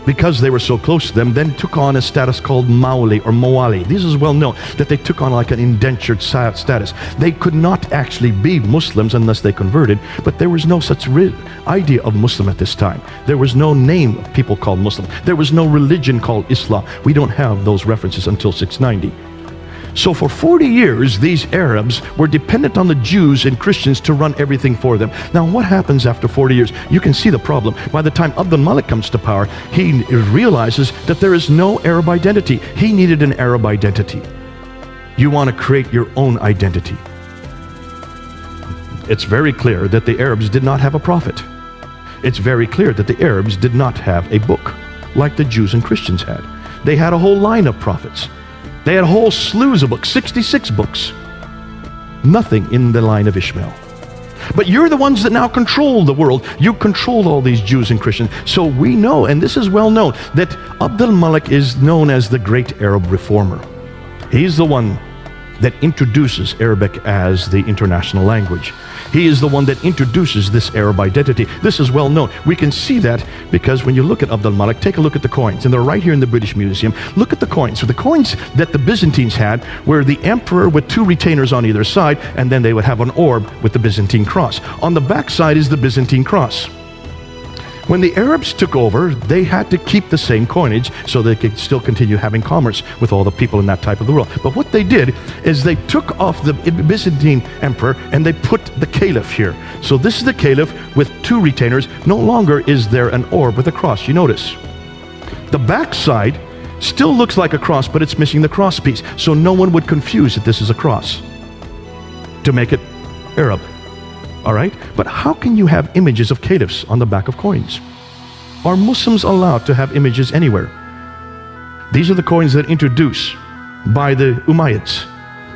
because they were so close to them, then took on a status called Mauli or Moali. This is well known, that they took on like an indentured status. They could not actually be Muslims unless they converted, but there was no such idea of Muslim at this time. There was no name of people called Muslim. There was no religion called Islam. We don't have those references until 690. So for 40 years, these Arabs were dependent on the Jews and Christians to run everything for them. Now, what happens after 40 years? You can see the problem. By the time Abdul Malik comes to power, he realizes that there is no Arab identity. He needed an Arab identity. You want to create your own identity. It's very clear that the Arabs did not have a prophet. It's very clear that the Arabs did not have a book like the Jews and Christians had. They had a whole line of prophets. They had whole slews of books, 66 books. Nothing in the line of Ishmael. But you're the ones that now control the world. You control all these Jews and Christians. So we know, and this is well known, that Abdul Malik is known as the great Arab reformer. He's the one that introduces Arabic as the international language. He is the one that introduces this Arab identity. This is well known. We can see that because when you look at Abdul Malik, take a look at the coins, and they're right here in the British Museum. Look at the coins. So the coins that the Byzantines had were the emperor with two retainers on either side, and then they would have an orb with the Byzantine cross. On the back side is the Byzantine cross. When the Arabs took over, they had to keep the same coinage so they could still continue having commerce with all the people in that type of the world. But what they did is they took off the Byzantine emperor and they put the caliph here. So this is the caliph with two retainers. No longer is there an orb with a cross. You notice. The back side still looks like a cross, but it's missing the cross piece. So no one would confuse that this is a cross to make it Arab. All right? But how can you have images of caliphs on the back of coins? Are Muslims allowed to have images anywhere? These are the coins that introduced by the Umayyads,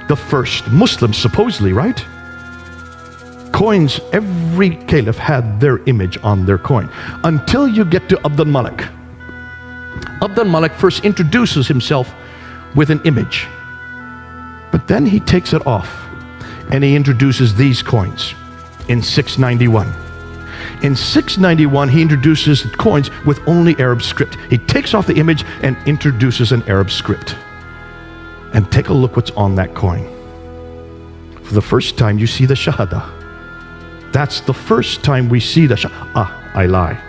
the first Muslims, supposedly, right? Coins, every caliph had their image on their coin. Until you get to Abdul Malik. Abdul Malik first introduces himself with an image. But then he takes it off and he introduces these coins. In 691. In 691, he introduces coins with only Arab script. He takes off the image and introduces an Arab script. And take a look what's on that coin. For the first time, you see the Shahada. That's the first time we see the Shahada. I lie.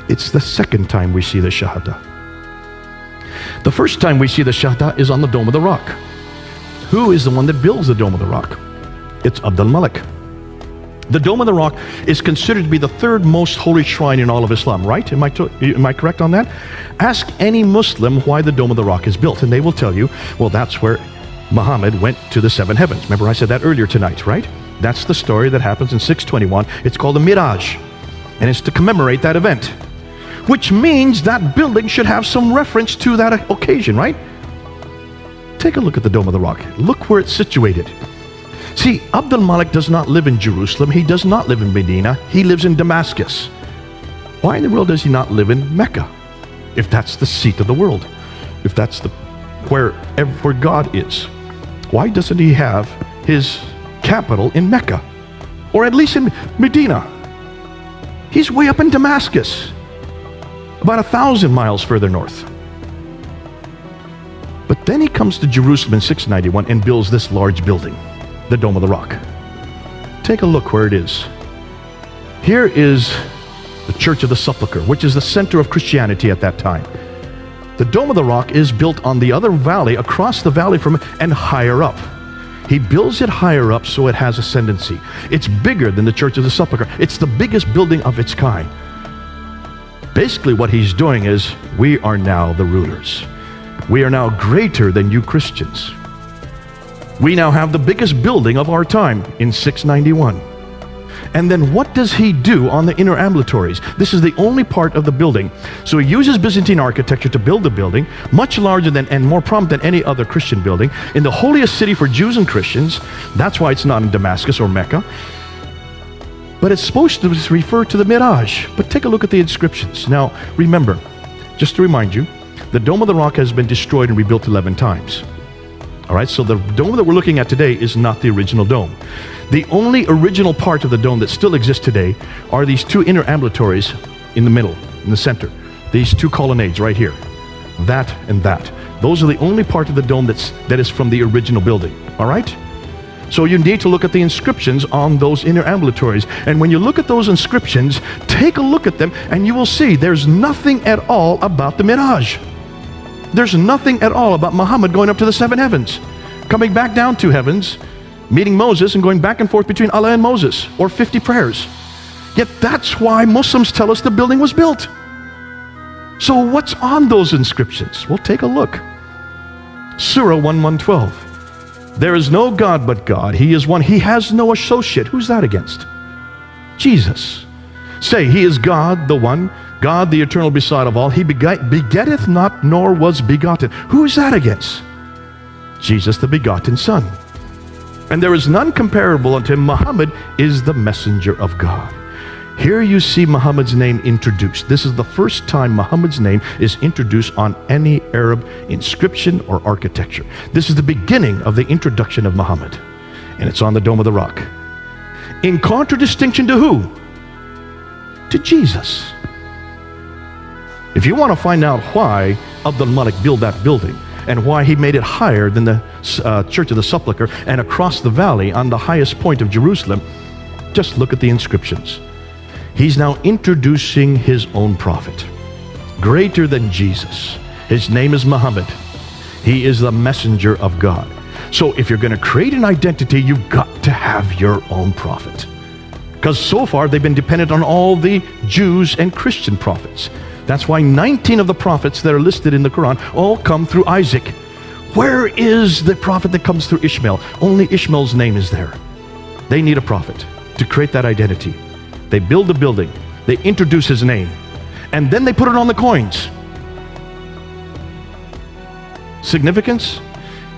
It's the second time we see the Shahada. The first time we see the Shahada is on the Dome of the Rock. Who is the one that builds the Dome of the Rock? It's Abdul Malik. The Dome of the Rock is considered to be the third most holy shrine in all of Islam, right? Am I correct on that? Ask any Muslim why the Dome of the Rock is built, and they will tell you, well, that's where Muhammad went to the seven heavens. Remember I said that earlier tonight, right? That's the story that happens in 621. It's called the Miraj, and it's to commemorate that event, which means that building should have some reference to that occasion, right? Take a look at the Dome of the Rock. Look where it's situated. See, Abdul Malik does not live in Jerusalem. He does not live in Medina. He lives in Damascus. Why in the world does he not live in Mecca? If that's the seat of the world, if that's where God is, why doesn't he have his capital in Mecca? Or at least in Medina? He's way up in Damascus, about 1,000 miles further north. But then he comes to Jerusalem in 691 and builds this large building, the Dome of the Rock. Take a look where it is. Here is the Church of the Sepulchre, which is the center of Christianity at that time. The Dome of the Rock is built on the other valley, across the valley from it, and higher up. He builds it higher up so it has ascendancy. It's bigger than the Church of the Sepulchre. It's the biggest building of its kind. Basically what he's doing is, we are now the rulers. We are now greater than you Christians. We now have the biggest building of our time in 691. And then what does he do on the inner ambulatories? This is the only part of the building. So he uses Byzantine architecture to build the building, much larger than and more prominent than any other Christian building, in the holiest city for Jews and Christians. That's why it's not in Damascus or Mecca. but it's supposed to refer to the Miraj. But take a look at the inscriptions. Now, remember, just to remind you, the Dome of the Rock has been destroyed and rebuilt 11 times. All right, so the dome that we're looking at today is not the original dome. The only original part of the dome that still exists today are these two inner ambulatories in the middle, in the center. These two colonnades right here, that and that. Those are the only part of the dome that is from the original building, all right? So you need to look at the inscriptions on those inner ambulatories. And when you look at those inscriptions, take a look at them and you will see there's nothing at all about the Miraj. There's nothing at all about Muhammad going up to the 7 heavens, coming back down 2 heavens, meeting Moses and going back and forth between Allah and Moses, or 50 prayers. Yet that's why Muslims tell us the building was built. So what's on those inscriptions? Well, take a look. Surah 1:12. There is no God but God. He is one. He has no associate. Who's that against? Jesus. Say, He is God, the one, God, the eternal beside of all. He begetteth not, nor was begotten. Who is that against? Jesus, the begotten Son. And there is none comparable unto him. Muhammad is the messenger of God. Here you see Muhammad's name introduced. This is the first time Muhammad's name is introduced on any Arab inscription or architecture. This is the beginning of the introduction of Muhammad. And it's on the Dome of the Rock. In contradistinction to who? To Jesus. If you want to find out why Abdul Malik built that building and why he made it higher than the Church of the Sepulchre and across the valley on the highest point of Jerusalem, just look at the inscriptions. He's now introducing his own prophet, greater than Jesus. His name is Muhammad. He is the messenger of God. So if you're going to create an identity, you've got to have your own prophet. Because so far they've been dependent on all the Jews and Christian prophets. That's why 19 of the prophets that are listed in the Quran all come through Isaac. Where is the prophet that comes through Ishmael? Only Ishmael's name is there. They need a prophet to create that identity. They build the building, they introduce his name, and then they put it on the coins. Significance?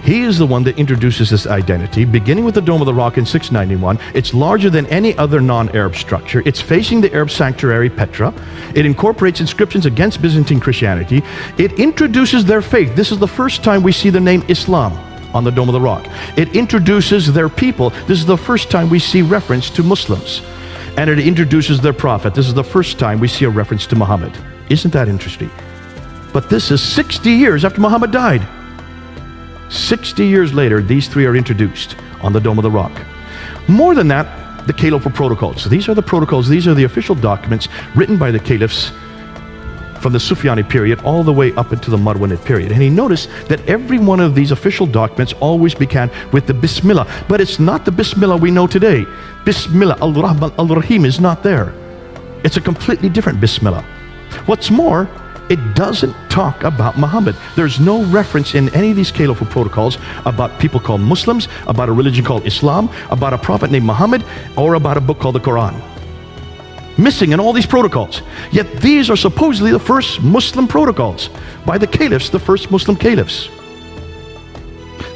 He is the one that introduces this identity, beginning with the Dome of the Rock in 691. It's larger than any other non-Arab structure. It's facing the Arab sanctuary, Petra. It incorporates inscriptions against Byzantine Christianity. It introduces their faith. This is the first time we see the name Islam on the Dome of the Rock. It introduces their people. This is the first time we see reference to Muslims. And it introduces their prophet. This is the first time we see a reference to Muhammad. Isn't that interesting? But this is 60 years after Muhammad died. 60 years later, these three are introduced on the Dome of the Rock. More than that, the Caliphal protocols. So these are the protocols, these are the official documents written by the caliphs from the Sufyani period all the way up into the Marwanid period. And he noticed that every one of these official documents always began with the Bismillah. But it's not the Bismillah we know today. Bismillah, Al-Rahman, Al-Rahim is not there. It's a completely different Bismillah. What's more, it doesn't talk about Muhammad. There's no reference in any of these Caliphal protocols about people called Muslims, about a religion called Islam, about a prophet named Muhammad, or about a book called the Quran. Missing in all these protocols. Yet these are supposedly the first Muslim protocols by the caliphs, the first Muslim caliphs.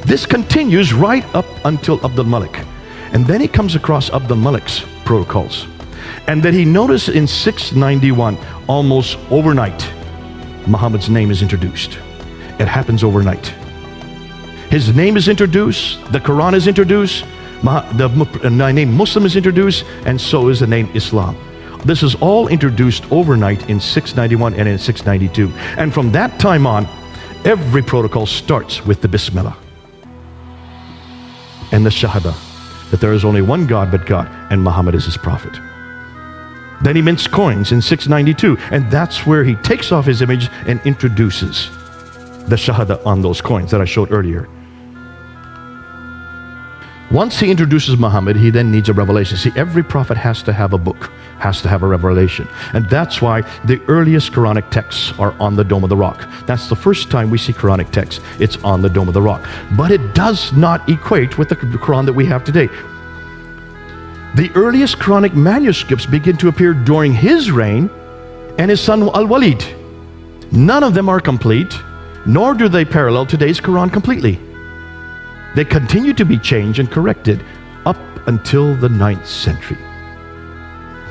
This continues right up until Abdul Malik. And then he comes across Abdul Malik's protocols. And then he noticed in 691, almost overnight, Muhammad's name is introduced. It happens overnight. His name is introduced, the Quran is introduced, the name Muslim is introduced, and so is the name Islam. This is all introduced overnight in 691 and in 692. And from that time on, every protocol starts with the Bismillah and the Shahada, that there is only one God but God, and Muhammad is his prophet. Then he mints coins in 692, and that's where he takes off his image and introduces the Shahada on those coins that I showed earlier. Once he introduces Muhammad, he then needs a revelation. See, every prophet has to have a book, has to have a revelation. And that's why the earliest Quranic texts are on the Dome of the Rock. That's the first time we see Quranic texts. It's on the Dome of the Rock. But it does not equate with the Quran that we have today. The earliest Quranic manuscripts begin to appear during his reign and his son Al-Walid. None of them are complete, nor do they parallel today's Quran completely. They continue to be changed and corrected up until the 9th century.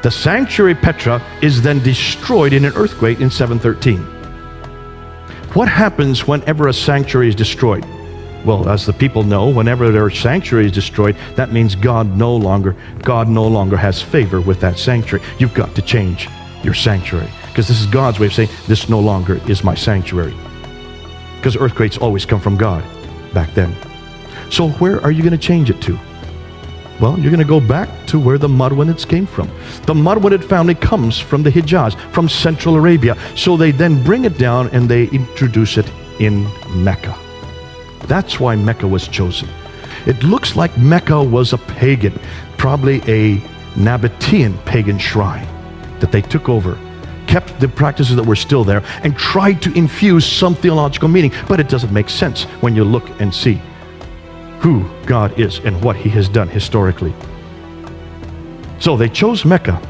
The sanctuary Petra is then destroyed in an earthquake in 713. What happens whenever a sanctuary is destroyed? Well, as the people know, whenever their sanctuary is destroyed, that means God no longer has favor with that sanctuary. You've got to change your sanctuary, because this is God's way of saying, this no longer is my sanctuary. Because earthquakes always come from God back then. So where are you going to change it to? Well, you're going to go back to where the Marwanids came from. The Marwanid family comes from the Hijaz, from Central Arabia. So they then bring it down and they introduce it in Mecca. That's why Mecca was chosen. It looks like Mecca was a pagan, probably a Nabatean pagan shrine that they took over, kept the practices that were still there, and tried to infuse some theological meaning. But it doesn't make sense when you look and see who God is and what He has done historically. So they chose Mecca.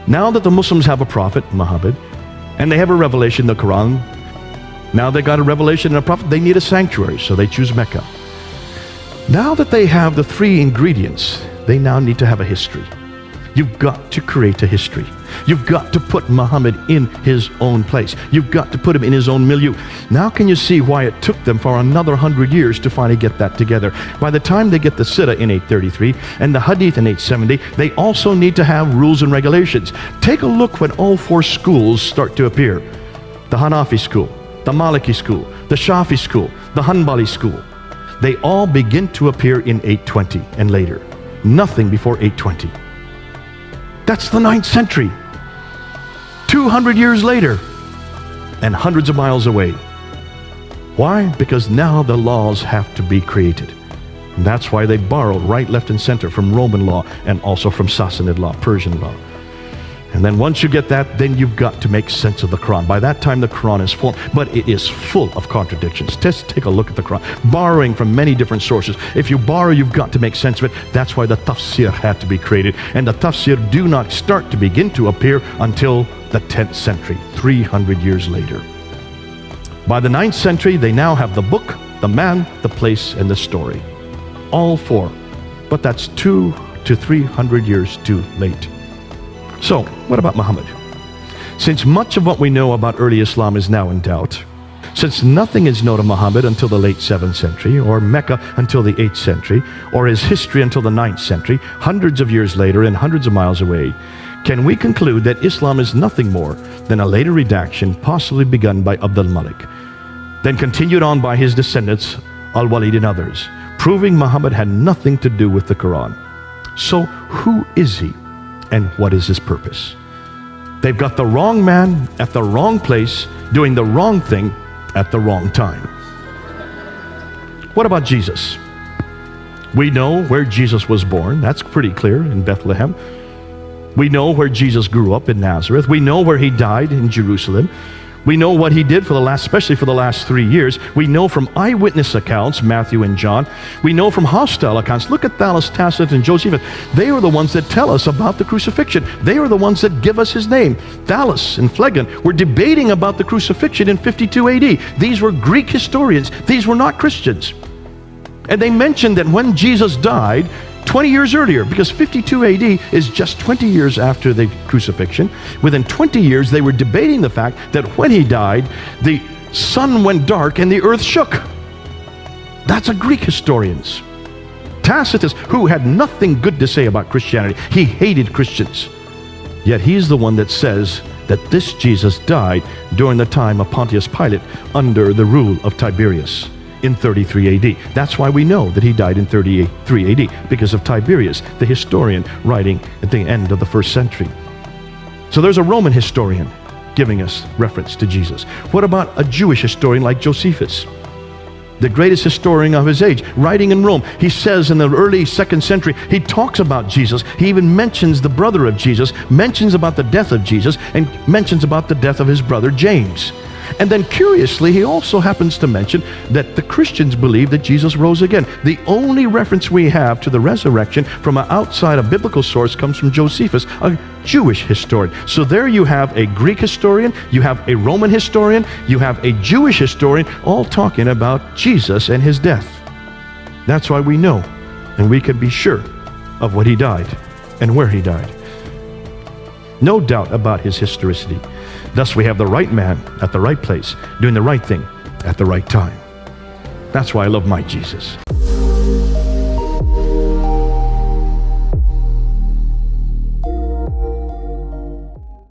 Now that the Muslims have a prophet, Muhammad, and they have a revelation, the Quran, now they got a revelation and a prophet, they need a sanctuary, so they choose Mecca. Now that they have the three ingredients, they now need to have a history. You've got to create a history. You've got to put Muhammad in his own place. You've got to put him in his own milieu. Now can you see why it took them for another 100 years to finally get that together? By the time they get the Sirah in 833 and the Hadith in 870, they also need to have rules and regulations. Take a look when all four schools start to appear. The Hanafi school, the Maliki school, the Shafi school, the Hanbali school. They all begin to appear in 820 and later. Nothing before 820. That's the 9th century. 200 years later, and hundreds of miles away. Why? Because now the laws have to be created. And that's why they borrow right, left, and center from Roman law and also from Sassanid law, Persian law. And then once you get that, then you've got to make sense of the Quran. By that time, the Quran is full, but it is full of contradictions. Just take a look at the Quran, borrowing from many different sources. If you borrow, you've got to make sense of it. That's why the tafsir had to be created. And the tafsir do not start to begin to appear until the 10th century, 300 years later. By the 9th century, they now have the book, the man, the place, and the story. All four. But that's 200 to 300 years too late. So, what about Muhammad? Since much of what we know about early Islam is now in doubt, since nothing is known of Muhammad until the late 7th century, or Mecca until the 8th century, or his history until the 9th century, hundreds of years later and hundreds of miles away, can we conclude that Islam is nothing more than a later redaction possibly begun by Abdul Malik, then continued on by his descendants, Al-Walid and others, proving Muhammad had nothing to do with the Quran? So, who is he? And what is his purpose? They've got the wrong man at the wrong place, doing the wrong thing at the wrong time. What about Jesus? We know where Jesus was born. That's pretty clear, in Bethlehem. We know where Jesus grew up, in Nazareth. We know where he died, in Jerusalem. We know what he did especially for the last 3 years. We know from eyewitness accounts, Matthew and John. We know from hostile accounts. Look at Thallus, Tacitus, and Josephus. They are the ones that tell us about the crucifixion. They are the ones that give us his name. Thallus and Phlegon were debating about the crucifixion in 52 AD. These were Greek historians. These were not Christians. And they mentioned that when Jesus died, 20 years earlier, because 52 AD is just 20 years after the crucifixion. Within 20 years, they were debating the fact that when he died, the sun went dark and the earth shook. That's a Greek historians. Tacitus, who had nothing good to say about Christianity, he hated Christians. Yet he's the one that says that this Jesus died during the time of Pontius Pilate under the rule of Tiberius in 33 AD. That's why we know that he died in 33 AD, because of Tiberius, the historian, writing at the end of the 1st century. So there's a Roman historian giving us reference to Jesus. What about a Jewish historian like Josephus, the greatest historian of his age, writing in Rome? He says in the early 2nd century, he talks about Jesus. He even mentions the brother of Jesus, mentions about the death of Jesus, and mentions about the death of his brother James. And then curiously, he also happens to mention that the Christians believe that Jesus rose again. The only reference we have to the resurrection from outside a biblical source comes from Josephus, a Jewish historian. So there you have a Greek historian, you have a Roman historian, you have a Jewish historian, all talking about Jesus and his death. That's why we know, and we can be sure of what he died and where he died. No doubt about his historicity. Thus we have the right man at the right place, doing the right thing at the right time. That's why I love my Jesus.